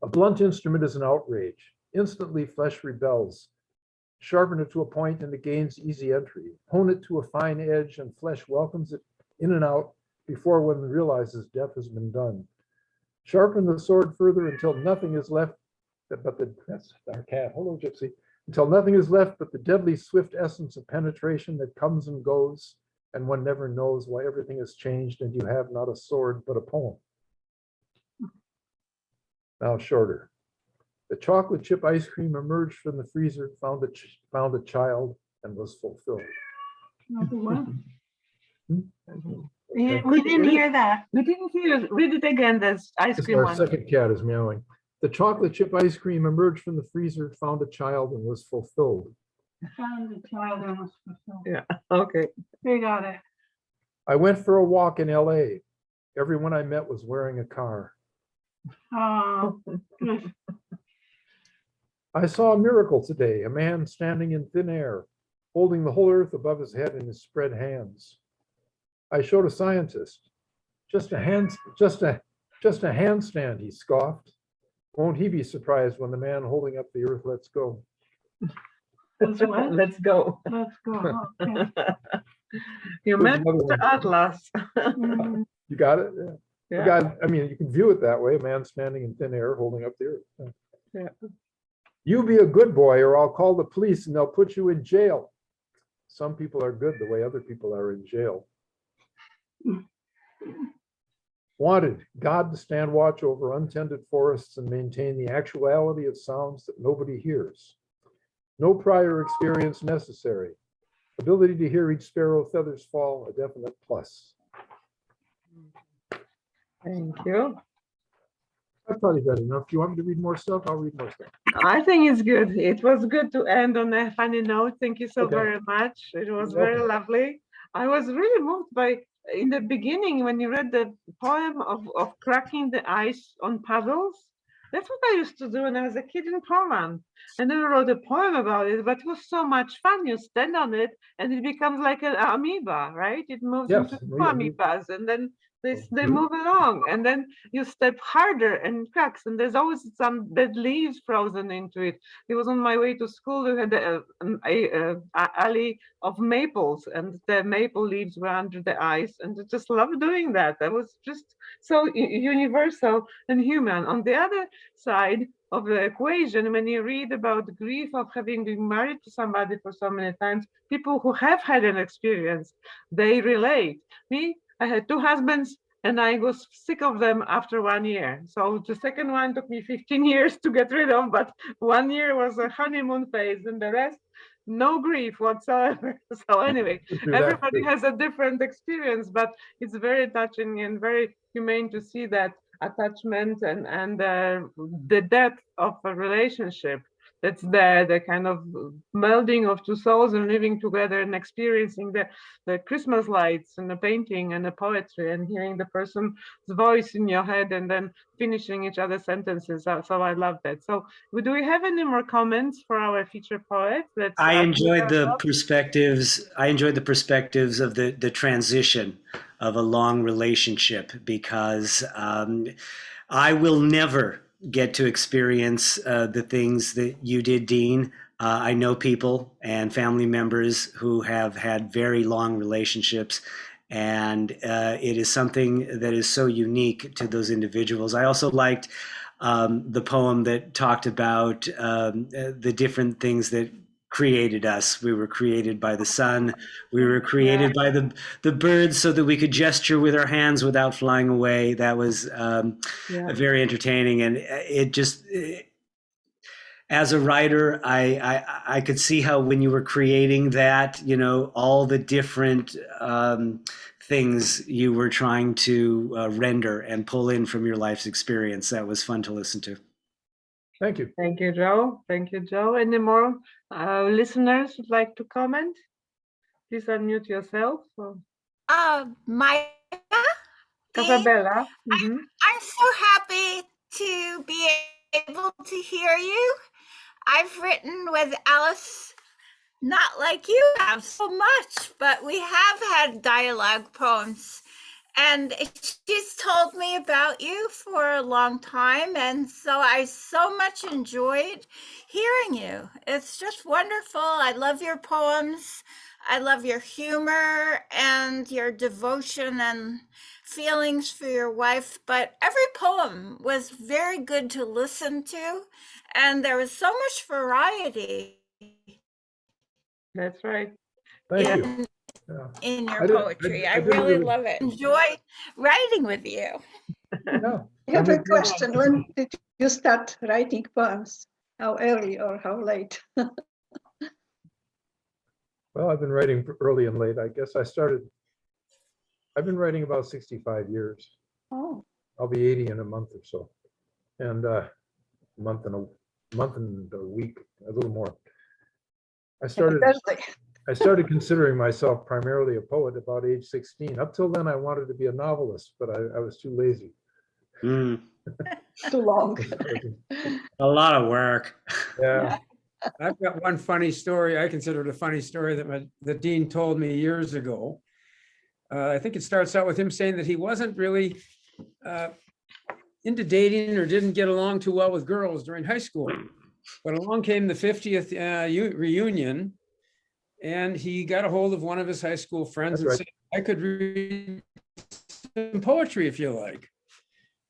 A blunt instrument is an outrage. Instantly flesh rebels. Sharpen it to a point and it gains easy entry. Hone it to a fine edge and flesh welcomes it in and out before one realizes death has been done. Sharpen the sword further until nothing is left but that's our cat. Hello, Gypsy. Until nothing is left but the deadly swift essence of penetration that comes and goes, and one never knows why everything has changed and you have not a sword but a poem. Now shorter. The chocolate chip ice cream emerged from the freezer, found a child, and was fulfilled. We didn't hear that. We didn't hear it. Read it again. There's ice cream Our one. second cat is meowing. The chocolate chip ice cream emerged from the freezer, found a child, and was fulfilled. Found the child and was fulfilled. Yeah, okay. We got it. I went for a walk in LA. Everyone I met was wearing a car. Oh, I saw a miracle today, a man standing in thin air, holding the whole earth above his head in his spread hands. I showed a scientist. Just a handstand, he scoffed. Won't he be surprised when the man holding up the earth lets go? what? Let's go. Let's go. Okay. You Here's met another Mr. one. Atlas. Mm, You got it? Yeah. Yeah. God, I mean, you can view it that way, a man standing in thin air holding up the earth. Yeah. You be a good boy or I'll call the police and they'll put you in jail. Some people are good the way other people are in jail. Wanted, God to stand watch over untended forests and maintain the actuality of sounds that nobody hears. No prior experience necessary. Ability to hear each sparrow feathers fall, a definite plus. Thank you. I've probably read enough. If you want me to read more stuff, I'll read more stuff. I think it's good. It was good to end on a funny note. Thank you so Okay. very much. It was You're very welcome. lovely. I was really moved by, in the beginning, when you read the poem of cracking the ice on puddles. That's what I used to do when I was a kid in Poland. I never wrote a poem about it, but it was so much fun. You stand on it and it becomes like an amoeba, right? It moves Yes, into two we- amoebas and then they Mhm. move along and then you step harder and it cracks and there's always some dead leaves frozen into it. It was on my way to school. We had a alley of maples and the maple leaves were under the ice and I just loved doing that. That was just so universal and human. On the other side of the equation, when you read about the grief of having been married to somebody for so many times, people who have had an experience, they relate. Me, I had 2 husbands and I was sick of them after 1 year. So the second one took me 15 years to get rid of, but 1 year was a honeymoon phase and the rest, no grief whatsoever. So anyway, Do that everybody too. has a different experience, but it's very touching and very humane to see that attachment and the depth of a relationship that's there, the kind of melding of 2 souls and living together and experiencing the Christmas lights and the painting and the poetry and hearing the person's voice in your head and then finishing each other's sentences. So I love that. So do we have any more comments for our featured poet? I enjoyed the perspectives. I enjoyed the perspectives of the transition of a long relationship because I will never get to experience the things that you did, Dean. I know people and family members who have had very long relationships, and it is something that is so unique to those individuals. I also liked the poem that talked about the different things that created us. We were created by the sun. We were created by the birds so that we could gesture with our hands without flying away. That was very entertaining. And it just, as a writer, I could see how when you were creating that, all the different things you were trying to render and pull in from your life's experience. That was fun to listen to. Thank you. Thank you, Joe. Thank you, Joe. Any more listeners would like to comment? Please unmute yourself. Maya, Dean, Casabella. Mhm. I'm so happy to be able to hear you. I've written with Alice, not like you have so much, but we have had dialogue poems. And she's told me about you for a long time. And so I so much enjoyed hearing you. It's just wonderful. I love your poems. I love your humor and your devotion and feelings for your wife. But every poem was very good to listen to. And there was so much variety. That's right. Thank Yeah. you. Yeah. In I your did- poetry. I I didn't really really- love it. Enjoy writing with you. Yeah. I have a question. When did you start writing poems? How early or how late? Well, I've been writing early and late. I guess I've been writing about 65 years. Oh, I'll be 80 in a month or so. And a month and a week, a little more. I happy birthday. started considering myself primarily a poet about age 16. Up till then, I wanted to be a novelist, but I was too lazy. Mm, Too long. a lot of work. Yeah. I've got one funny story. I consider it a funny story that Dean told me years ago. I think it starts out with him saying that he wasn't really into dating or didn't get along too well with girls during high school. But along came the 50th reunion, and he got a hold of one of his high school friends That's and right. said, I could read some poetry if you like.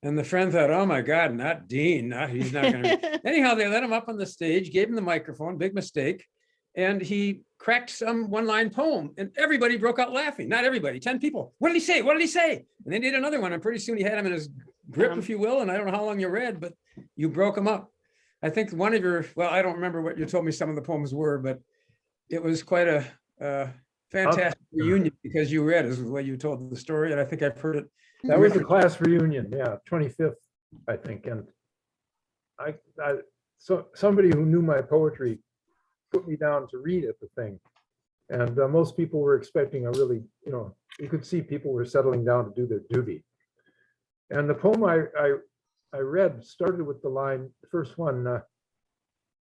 And the friend thought, oh my God, not Dean. He's not going to. Anyhow, they let him up on the stage, gave him the microphone, big mistake. And he cracked some one-line poem and everybody broke out laughing. Not everybody, 10 people. What did he say? What did he say? And they did another one. And pretty soon he had him in his grip, if you will. And I don't know how long you read, but you broke him up. I think one of your, well, I don't remember what you told me some of the poems were, but it was quite a fantastic reunion because you read is the way you told the story. And I think I've heard it. That was a class reunion, yeah, 25th, I think. And so somebody who knew my poetry put me down to read at the thing. And most people were expecting a really, you could see people were settling down to do their duty. And the poem I read started with the line, the first one,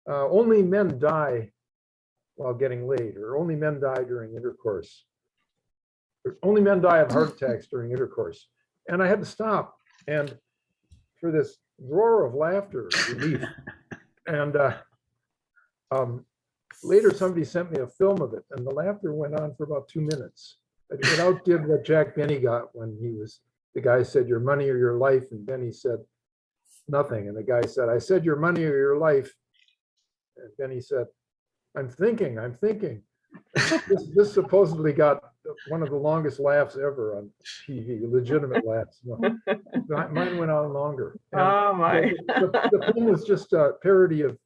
only men die while getting laid, or only men die during intercourse. Or only men die of heart attacks during intercourse. And I had to stop and for this roar of laughter, relief. And later somebody sent me a film of it and the laughter went on for about 2 minutes. It outdid what Jack Benny got when the guy said, your money or your life. And Benny said, nothing. And the guy said, I said your money or your life. And Benny said, I'm thinking. This supposedly got one of the longest laughs ever on TV, legitimate laughs. Mine went on longer. And Oh my. the poem was just a parody of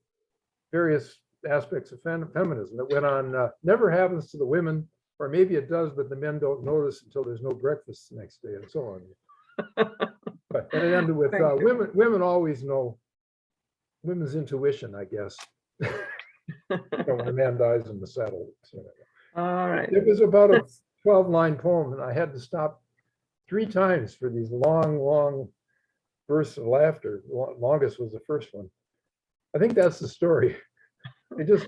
various aspects of feminism that went on. Never happens to the women, or maybe it does, but the men don't notice until there's no breakfast the next day, and so on. But and it ended with women always know. Women's intuition, I guess. When a man dies in the saddle. So, All right. it was about a 12-line poem, and I had to stop 3 times for these long bursts of laughter. The longest was the first one. I think that's the story. They just,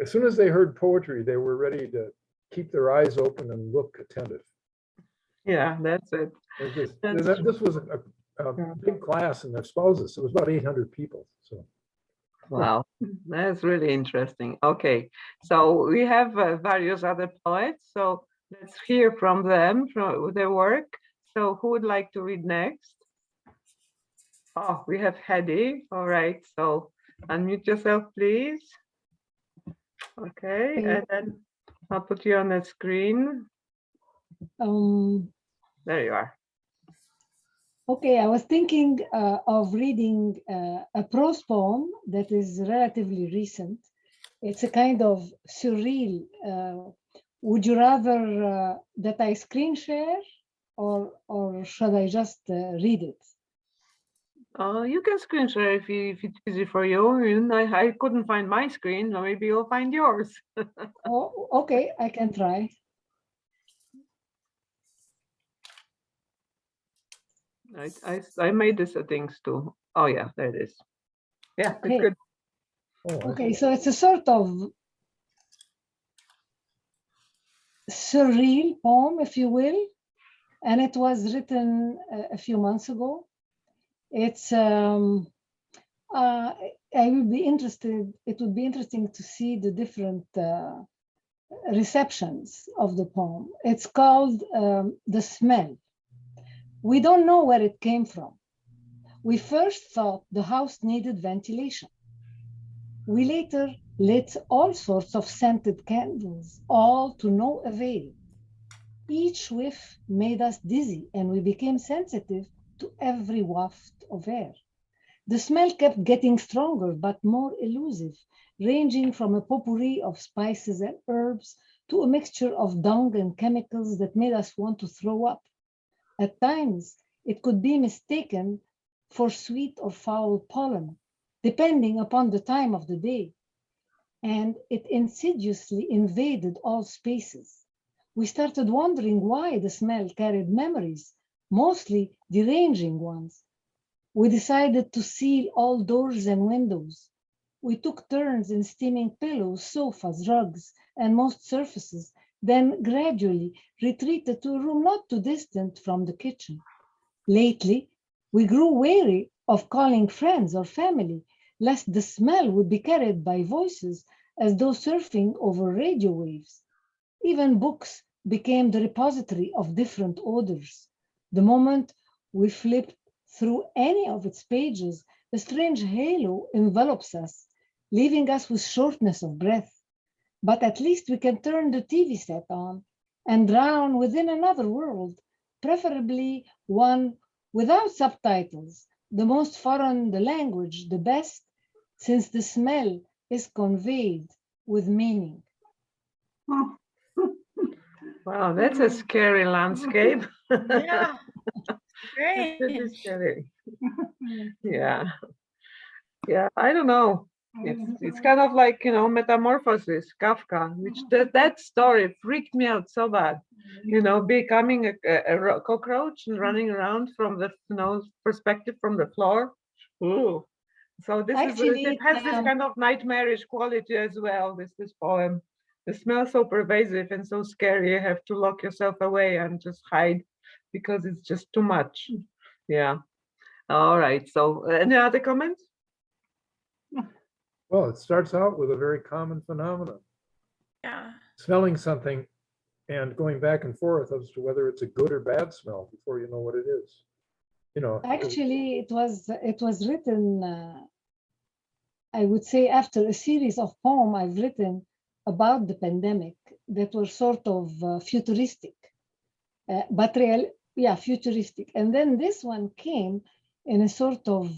as soon as they heard poetry, they were ready to keep their eyes open and look attentive. Yeah, that's it. This was a big class, and their spouses. It was about 800 people. So. Wow, that's really interesting. Okay, so we have various other poets, so let's hear from them, from their work. So who would like to read next? Oh, we have Hedy. All right, so unmute yourself, please. Okay, and then I'll put you on the screen. There you are. Okay, I was thinking of reading a prose poem that is relatively recent. It's a kind of surreal. Would you rather that I screen share or should I just read it? You can screen share if it's easy for you. And I couldn't find my screen, so maybe you'll find yours. Oh, okay, I can try. I made the settings too. Oh yeah, there it is. Yeah, it's Okay. good. Okay, so it's a sort of surreal poem, if you will, and it was written a few months ago. It's I would be interested. It would be interesting to see the different receptions of the poem. It's called "The Smell." We don't know where it came from. We first thought the house needed ventilation. We later lit all sorts of scented candles, all to no avail. Each whiff made us dizzy, and we became sensitive to every waft of air. The smell kept getting stronger, but more elusive, ranging from a potpourri of spices and herbs to a mixture of dung and chemicals that made us want to throw up. At times, it could be mistaken for sweet or foul pollen, depending upon the time of the day, and it insidiously invaded all spaces. We started wondering why the smell carried memories, mostly deranging ones. We decided to seal all doors and windows. We took turns in steaming pillows, sofas, rugs, and most surfaces, then gradually retreated to a room not too distant from the kitchen. Lately, we grew wary of calling friends or family, lest the smell would be carried by voices as though surfing over radio waves. Even books became the repository of different odors. The moment we flipped through any of its pages, a strange halo envelops us, leaving us with shortness of breath. But at least we can turn the TV set on and drown within another world, preferably one without subtitles. The most foreign the language, the best, since the smell is conveyed with meaning. Wow, that's a scary landscape. Yeah. That's pretty Great. scary. Yeah. Yeah, I don't know. It's kind of like, Metamorphosis, Kafka, which that story freaked me out so bad. Becoming a cockroach and running around from the, perspective from the floor. Ooh. So Actually, it has this kind of nightmarish quality as well, this poem. The smell so pervasive and so scary, you have to lock yourself away and just hide because it's just too much. Yeah. All right. So any other comments? Well, it starts out with a very common phenomenon, Yeah. smelling something and going back and forth as to whether it's a good or bad smell before you know what it is. Actually, it was written, I would say, after a series of poems I've written about the pandemic that were sort of futuristic, but futuristic. And then this one came in a sort of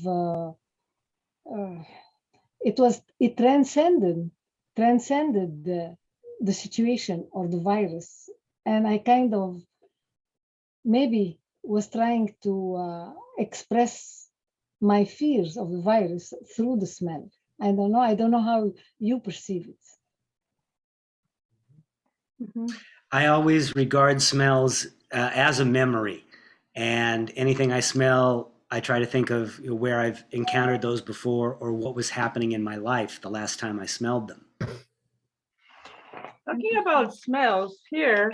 it transcended the situation or the virus, and I kind of maybe was trying to express my fears of the virus through the smell. I don't know how you perceive it. I always regard smells as a memory, and anything I smell, I try to think of where I've encountered those before or what was happening in my life the last time I smelled them. Talking about smells, here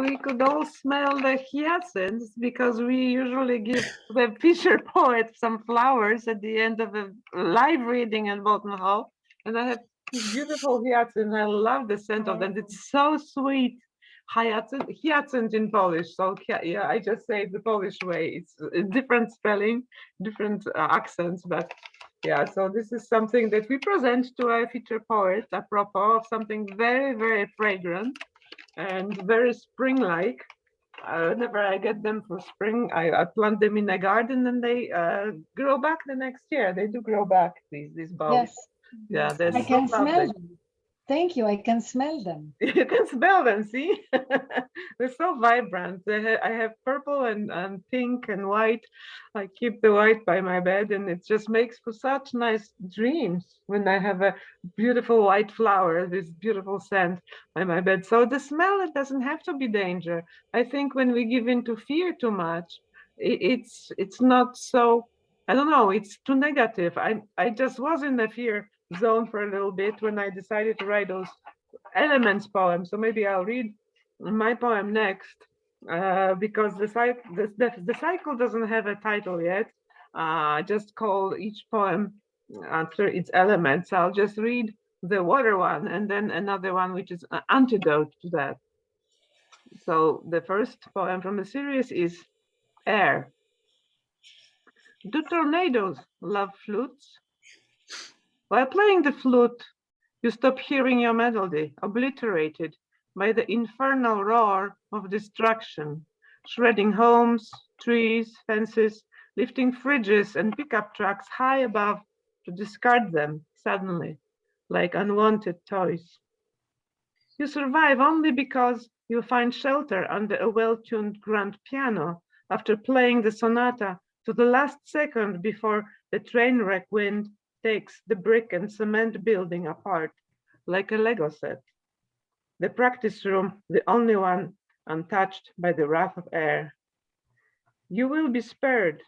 we could all smell the hyacinths because we usually give the Fisher poet some flowers at the end of a live reading in Bolton Hall. And I have this beautiful hyacinth. I love the scent of them. It's so sweet. Hyacinth in Polish. So yeah, I just say it the Polish way. It's a different spelling, different accents, but yeah, so this is something that we present to a feature poet apropos of something very, very fragrant and very spring-like. Whenever I get them for spring, I plant them in a garden and they grow back the next year. They do grow back, these bulbs. Yes, Yeah, yes. they're I so can smell lovely. them. Thank you. I can smell them. You can smell them, see? They're so vibrant. I have purple and pink and white. I keep the white by my bed, and it just makes for such nice dreams when I have a beautiful white flower, this beautiful scent by my bed. So the smell, it doesn't have to be danger. I think when we give in to fear too much, it's not so, I don't know, it's too negative. I just was in the fear zone for a little bit when I decided to write those elements poem. So maybe I'll read my poem next because the cycle doesn't have a title yet. I just call each poem after its elements. I'll just read the water one and then another one which is an antidote to that. So the first poem from the series is Air. Do tornadoes love flutes? While playing the flute, you stop hearing your melody, obliterated by the infernal roar of destruction, shredding homes, trees, fences, lifting fridges and pickup trucks high above to discard them suddenly, like unwanted toys. You survive only because you find shelter under a well-tuned grand piano after playing the sonata to the last second before the train wreck wind takes the brick and cement building apart like a Lego set. The practice room, the only one untouched by the wrath of air. You will be spared.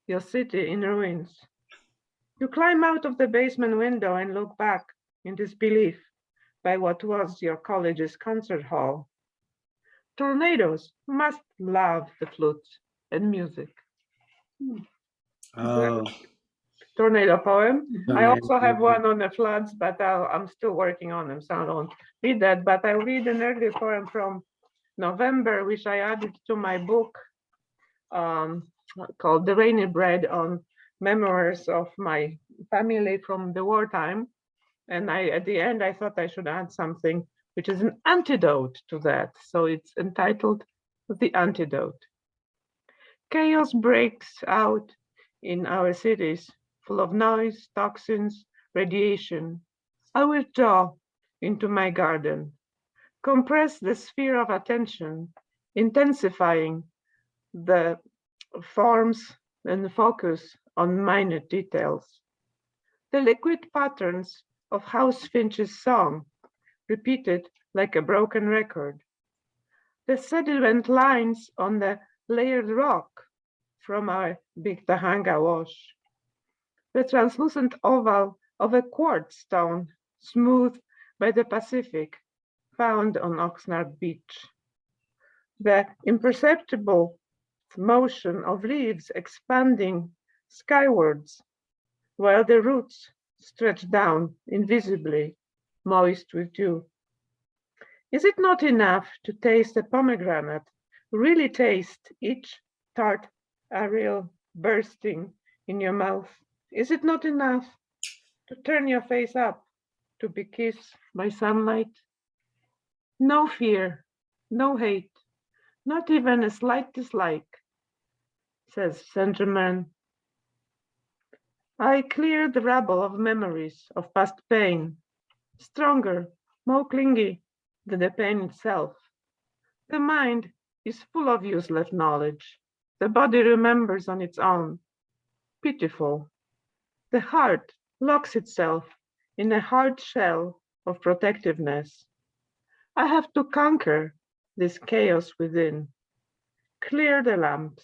Your city in ruins. You climb out of the basement window and look back in disbelief by what was your college's concert hall. Tornadoes must love the flute and music. Oh, Tornado poem. I also have tornado. one on the floods, but I'm still working on them, so I don't read that. But I'll read an earlier poem from November, which I added to my book called The Rainy Bread, on memoirs of my family from the wartime. And at the end, I thought I should add something which is an antidote to that. So it's entitled The Antidote. Chaos breaks out in our cities, full of noise, toxins, radiation. I withdraw into my garden, compress the sphere of attention, intensifying the forms and focus on minute details. The liquid patterns of house finch's song, repeated like a broken record. The sediment lines on the layered rock from our Big Tahanga wash. The translucent oval of a quartz stone, smooth by the Pacific, found on Oxnard Beach. The imperceptible motion of leaves expanding skywards, while the roots stretch down invisibly, moist with dew. Is it not enough to taste a pomegranate, really taste each tart areole bursting in your mouth? Is it not enough to turn your face up to be kissed by sunlight? No fear, no hate, not even a slight dislike, says Saint Germain. I clear the rubble of memories of past pain, stronger, more clingy than the pain itself. The mind is full of useless knowledge. The body remembers on its own. Pitiful. The heart locks itself in a hard shell of protectiveness. I have to conquer this chaos within. Clear the lamps,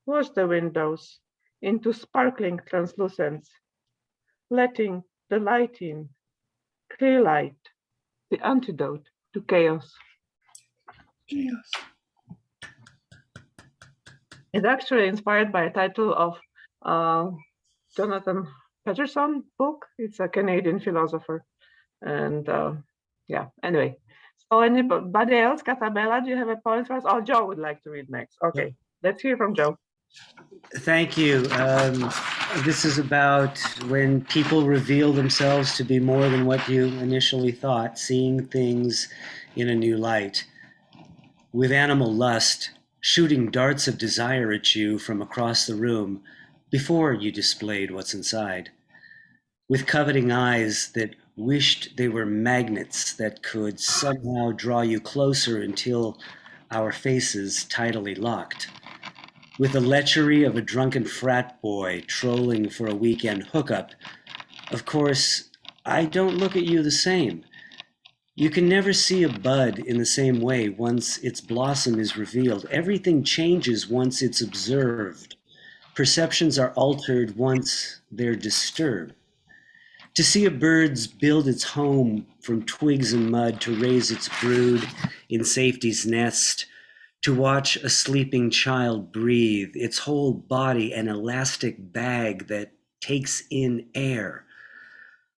wash the windows into sparkling translucence, letting the light in. Clear light, the antidote to chaos. Chaos. It's actually inspired by a title of Jonathan Peterson book. It's a Canadian philosopher. And yeah, anyway. So anybody else? Catabella, do you have a point for us? Oh, Joe would like to read next. Okay, let's hear from Joe. Thank you. This is about when people reveal themselves to be more than what you initially thought, seeing things in a new light. with animal lust shooting darts of desire at you from across the room before you displayed what's inside, with coveting eyes that wished they were magnets that could somehow draw you closer until our faces tidally locked, with the lechery of a drunken frat boy trolling for a weekend hookup. Of course, I don't look at you the same. You can never see a bud in the same way once its blossom is revealed. Everything changes once it's observed. Perceptions are altered once they're disturbed. To see a bird's build its home from twigs and mud to raise its brood in safety's nest, to watch a sleeping child breathe, its whole body an elastic bag that takes in air,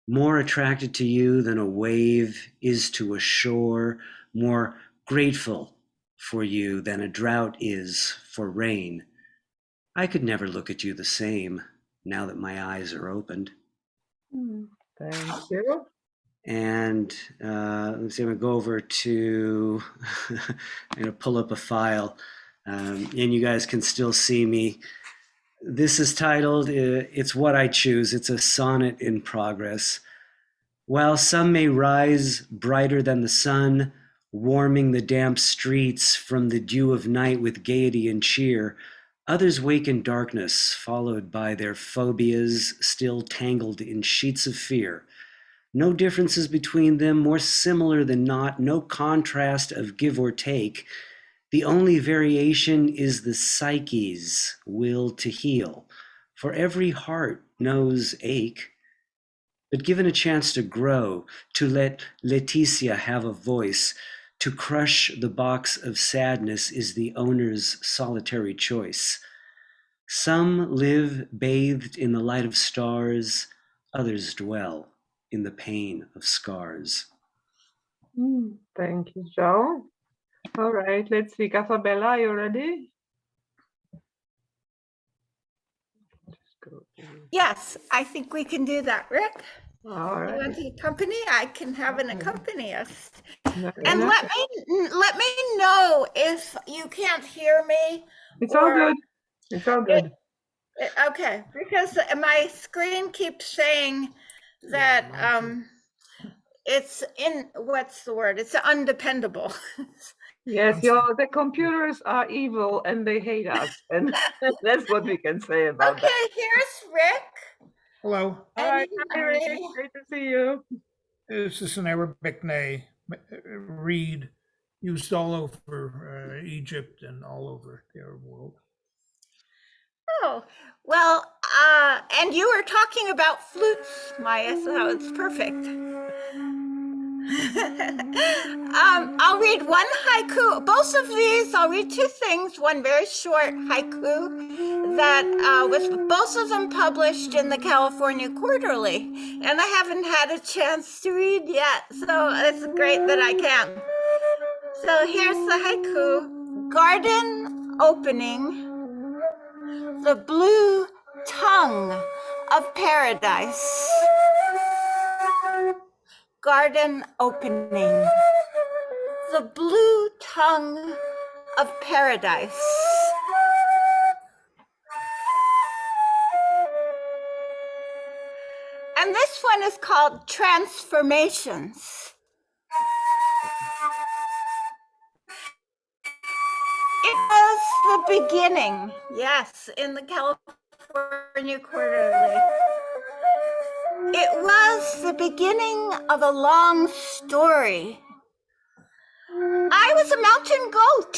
more attracted to you than a wave is to a shore, more grateful for you than a drought is for rain. I could never look at you the same now that my eyes are opened. Thank you. And let's see, I'm gonna go over to, I'm gonna pull up a file, and you guys can still see me. This is titled, It's What I Choose. It's a sonnet in progress. While some may rise brighter than the sun, warming the damp streets from the dew of night with gaiety and cheer, others wake in darkness, followed by their phobias still tangled in sheets of fear. No differences between them, more similar than not, no contrast of give or take. The only variation is the psyche's will to heal, for every heart knows ache. But given a chance to grow, to let Leticia have a voice, to crush the box of sadness is the owner's solitary choice. Some live bathed in the light of stars, others dwell in the pain of scars. Thank you, Joe. All right, let's see. Casabella, are you ready? Yes, I think we can do that, Rick. All You right. want the company? I can have an accompanist. Very And nice. let me know if you can't hear me. It's all or- good. It's all good. Okay, because my screen keeps saying that it's what's the word? It's undependable. Yes, the computers are evil and they hate us. And that's what we can say about that. Okay, here's Rick. Hello, All right, And hi, Rick. me. Great to see you. this is an Arabic name, reed, used all over Egypt and all over the Arab world. Oh, well, and you were talking about flutes, Maya, so it's perfect. I'll read one haiku. Both of these, I'll read two things. One very short haiku that was both of them published in the California Quarterly, and I haven't had a chance to read yet, so it's great that I can. So here's the haiku. Garden opening, the blue tongue of paradise. Garden opening, the blue tongue of paradise. And this one is called Transformations. It was the beginning, yes, in the California Quarterly. It was the beginning of a long story. I was a mountain goat,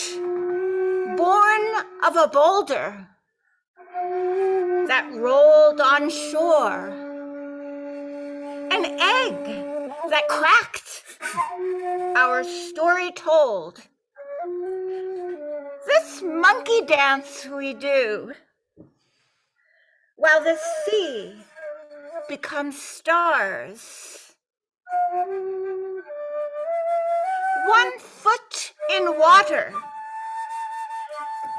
born of a boulder that rolled on shore. An egg that cracked, our story told. This monkey dance we do, while the sea becomes stars. 1 foot in water,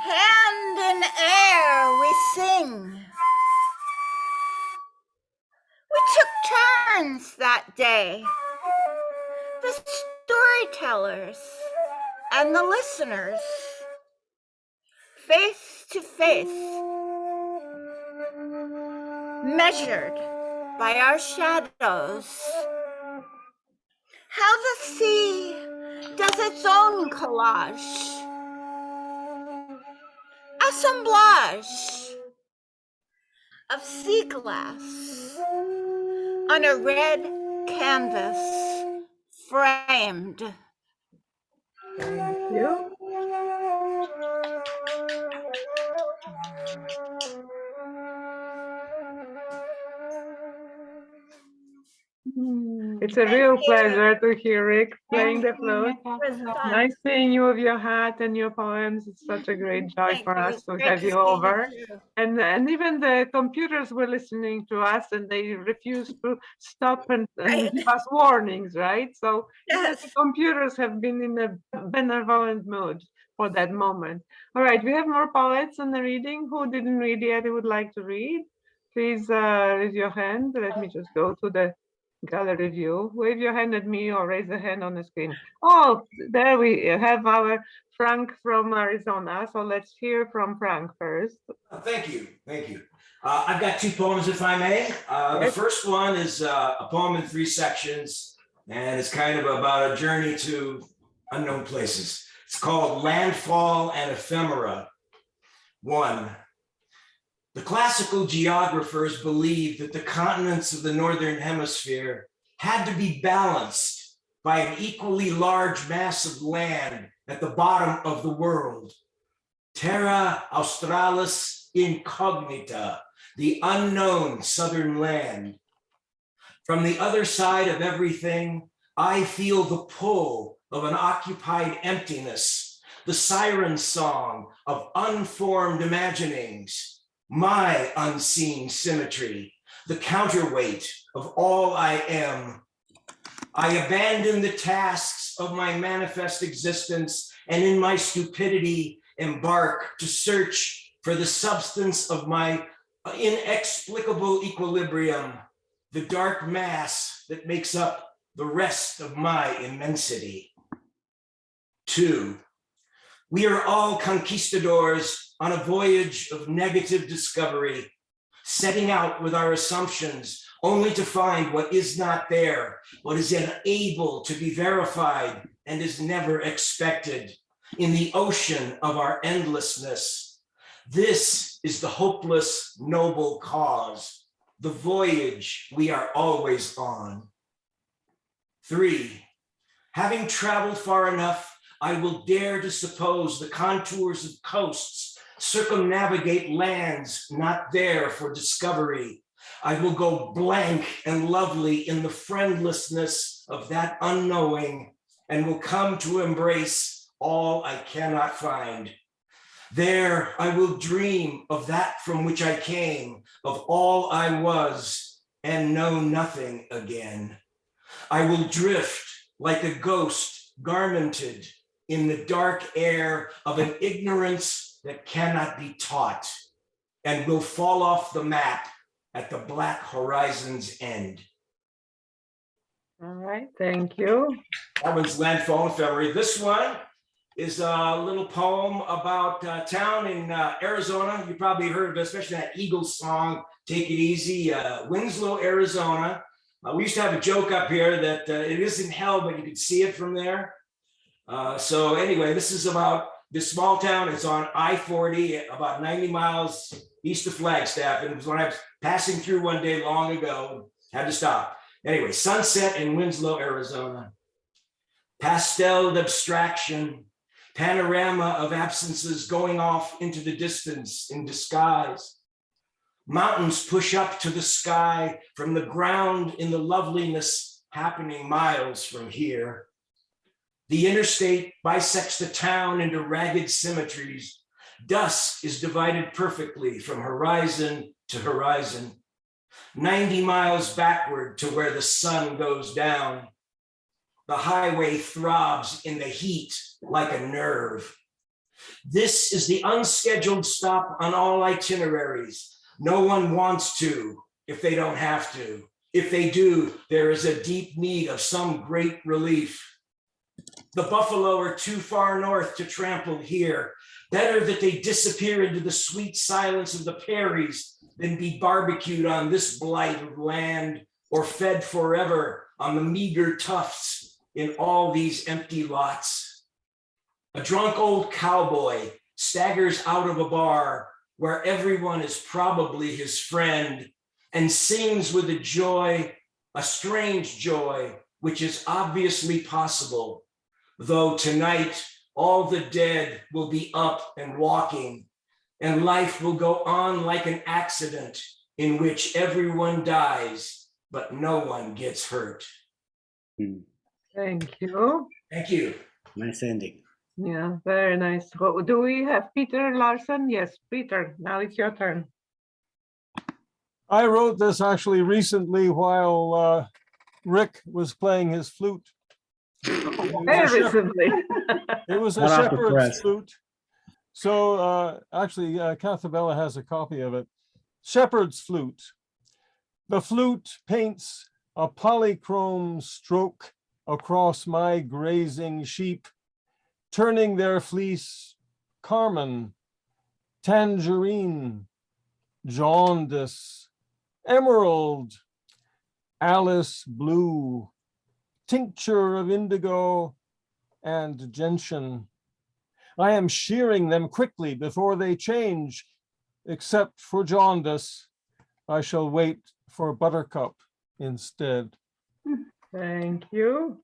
hand in air we sing. We took turns that day, the storytellers, and the listeners, face to face, measured by our shadows. How the sea does its own collage, assemblage of sea glass on a red canvas framed. Thank you. It's a real pleasure to hear Rick playing the flute. Nice seeing you with your hat and your poems. It's such a great joy Thank for you. us It's to great have to you see you over. too. And even the computers were listening to us and they refused to stop and Right. give us warnings, right? So even Yes. the computers have been in a benevolent mood for that moment. All right, we have more poets in the reading. Who didn't read yet who would like to read? Please raise your hand. Let me just go to the gallery view. Wave your hand at me or raise a hand on the screen. Oh, there we have our Frank from Arizona. So let's hear from Frank first. Thank you. Thank you. I've got two poems, if I may. The Yes. first one is a poem in 3 sections, and it's kind of about a journey to unknown places. It's called Landfall and Ephemera. 1. The classical geographers believed that the continents of the Northern Hemisphere had to be balanced by an equally large mass of land at the bottom of the world. Terra Australis Incognita, the unknown southern land. From the other side of everything, I feel the pull of an occupied emptiness, the siren song of unformed imaginings, my unseen symmetry, the counterweight of all I am. I abandon the tasks of my manifest existence and in my stupidity embark to search for the substance of my inexplicable equilibrium, the dark mass that makes up the rest of my immensity. 2. We are all conquistadors on a voyage of negative discovery, setting out with our assumptions only to find what is not there, what is unable to be verified and is never expected in the ocean of our endlessness. This is the hopeless, noble cause, the voyage we are always on. 3. Having traveled far enough, I will dare to suppose the contours of coasts circumnavigate lands not there for discovery. I will go blank and lovely in the friendlessness of that unknowing and will come to embrace all I cannot find. There I will dream of that from which I came, of all I was, and know nothing again. I will drift like a ghost garmented in the dark air of an ignorance that cannot be taught, and will fall off the map at the black horizon's end. All right, thank you. That one's Landfall and Ephemera. This one is a little poem about a town in Arizona. You probably heard of it, especially that Eagles song, Take It Easy, Winslow, Arizona. We used to have a joke up here that it isn't hell, but you can see it from there. So anyway, this is about this small town. It's on I-40, about 90 miles east of Flagstaff. And it was when I was passing through one day long ago, had to stop. Anyway, sunset in Winslow, Arizona. Pasteled abstraction, panorama of absences going off into the distance in disguise. Mountains push up to the sky from the ground in the loveliness happening miles from here. The interstate bisects the town into ragged symmetries. Dusk is divided perfectly from horizon to horizon, 90 miles backward to where the sun goes down. The highway throbs in the heat like a nerve. This is the unscheduled stop on all itineraries. No one wants to if they don't have to. If they do, there is a deep need of some great relief. The buffalo are too far north to trample here. Better that they disappear into the sweet silence of the prairies than be barbecued on this blight of land or fed forever on the meager tufts in all these empty lots. A drunk old cowboy staggers out of a bar where everyone is probably his friend and sings with a joy, a strange joy, which is obviously possible. Though tonight all the dead will be up and walking, and life will go on like an accident in which everyone dies, but no one gets hurt. Thank you. Thank you. Nice ending. Yeah, very nice. Do we have Peter Larson? Yes, Peter, now it's your turn. I wrote this actually recently while Rick was playing his flute. Very recently. It was a Hot off the shepherd's press. flute. So actually, Cathabella has a copy of it. Shepherd's flute. The flute paints a polychrome stroke across my grazing sheep, turning their fleece carmine, tangerine, jaundice, emerald, Alice blue, tincture of indigo, and gentian. I am shearing them quickly before they change, except for jaundice. I shall wait for buttercup instead. Thank you.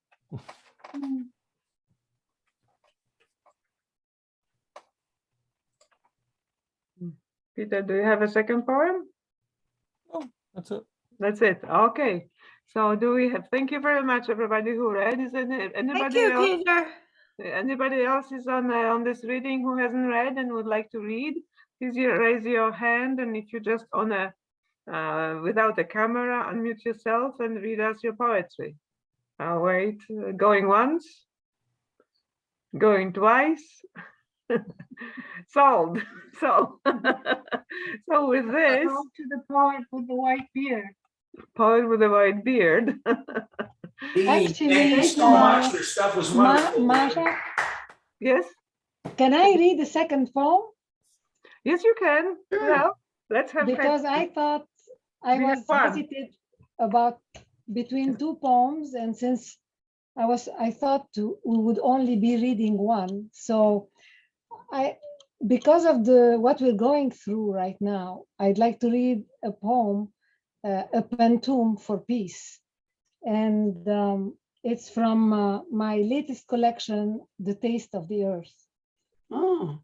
Peter, do you have a second poem? Oh, that's it. That's it. Okay. So do we have, thank you very much, everybody who read. Is Thank anybody you, else? Peter. Anybody else is on this reading who hasn't read and would like to read? Please raise your hand, and if you just on a without a camera, unmute yourself and read us your poetry. I'll wait. Going once, going twice. Sold. So, so with this, To the poet with the white beard. poet with a white beard. Dean, Actually, thank you so much. Your stuff was wonderful. Masha, Yes, can I read the second poem? yes, you can. Sure. Well, let's have Because I thought I We have was fun. hesitant about between two poems, and since I thought we would only be reading one, so because of what we're going through right now, I'd like to read a poem, a pantoum for peace, and it's from my latest collection, The Taste of the Earth. Oh,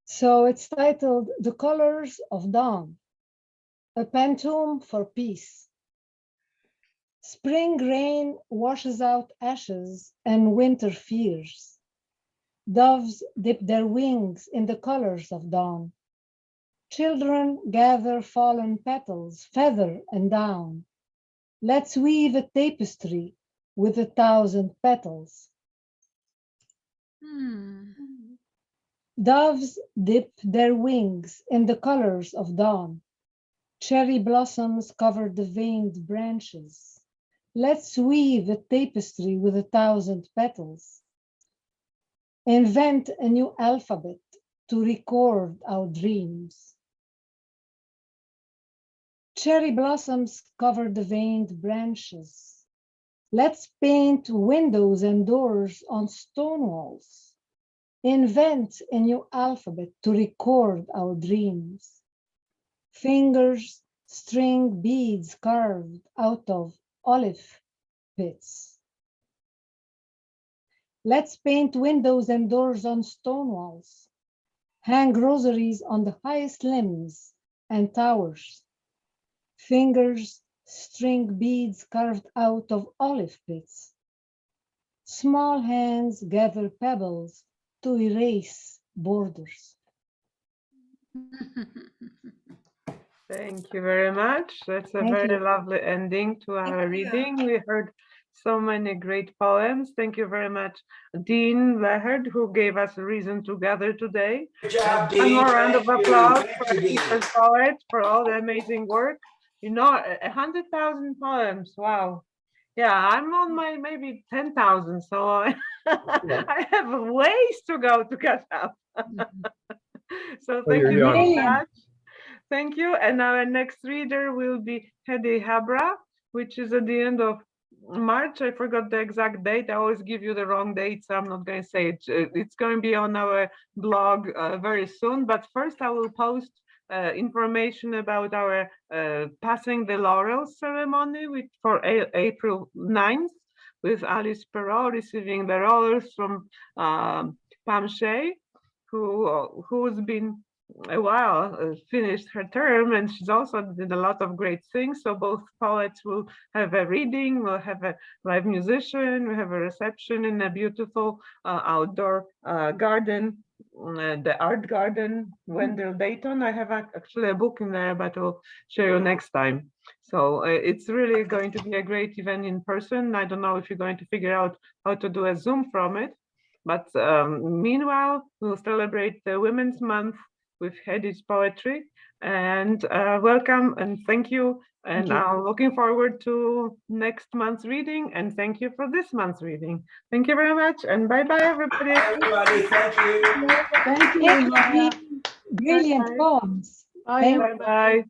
So it's titled The Colors of Dawn, a pantoum for peace. Spring rain washes out ashes and winter fears. Doves dip their wings in the colors of dawn. Children gather fallen petals, feather and down. Let's weave a tapestry with 1,000 petals. Doves dip their wings in the colors of dawn. Cherry blossoms cover the veined branches. Let's weave a tapestry with 1,000 petals. Invent a new alphabet to record our dreams. Cherry blossoms cover the veined branches. Let's paint windows and doors on stone walls. Invent a new alphabet to record our dreams. Fingers string beads carved out of olive pits. Let's paint windows and doors on stone walls. Hang rosaries on the highest limbs and towers. Fingers string beads carved out of olive pits. Small hands gather pebbles to erase borders. Thank you very much. That's a Thank very you. lovely ending to our reading. We heard so many great poems. Thank you very much, Dean Blehert, who gave us a reason to gather today. Good job, One Dean. more round of Thank you. applause Thank for you, Dean. Peter's poet for all the amazing work. You know, 100,000 poems. Wow. Yeah, I'm on my maybe 10,000, so I have a ways to go to catch up. So Oh, thank you're you young. very Brilliant. much. Thank you. And our next reader will be Hedy Habra, which is at the end of March. I forgot the exact date. I always give you the wrong date, so I'm not going to say it. It's going to be on our blog very soon. But first, I will post information about our passing the laurels ceremony for April 9th, with Alice Perrault receiving the laurels from Pam Shea, who's been a while finished her term, and she's also did a lot of great things. So both poets will have a reading, we'll have a live musician, we have a reception in a beautiful outdoor garden, the art garden, Wendell Dayton. I have actually a book in there, but I'll show you next time. So it's really going to be a great event in person. I don't know if you're going to figure out how to do a Zoom from it, but meanwhile, we'll celebrate the Women's Month with Hedy's poetry. And welcome and thank you. And I'm looking forward to next month's reading. And thank you for this month's reading. Thank you very much. And bye-bye, everybody. Bye, everybody. Thank you. Thank you, Thank Laura. you. Brilliant Bye-bye. poems. Bye, Thank Bye-bye.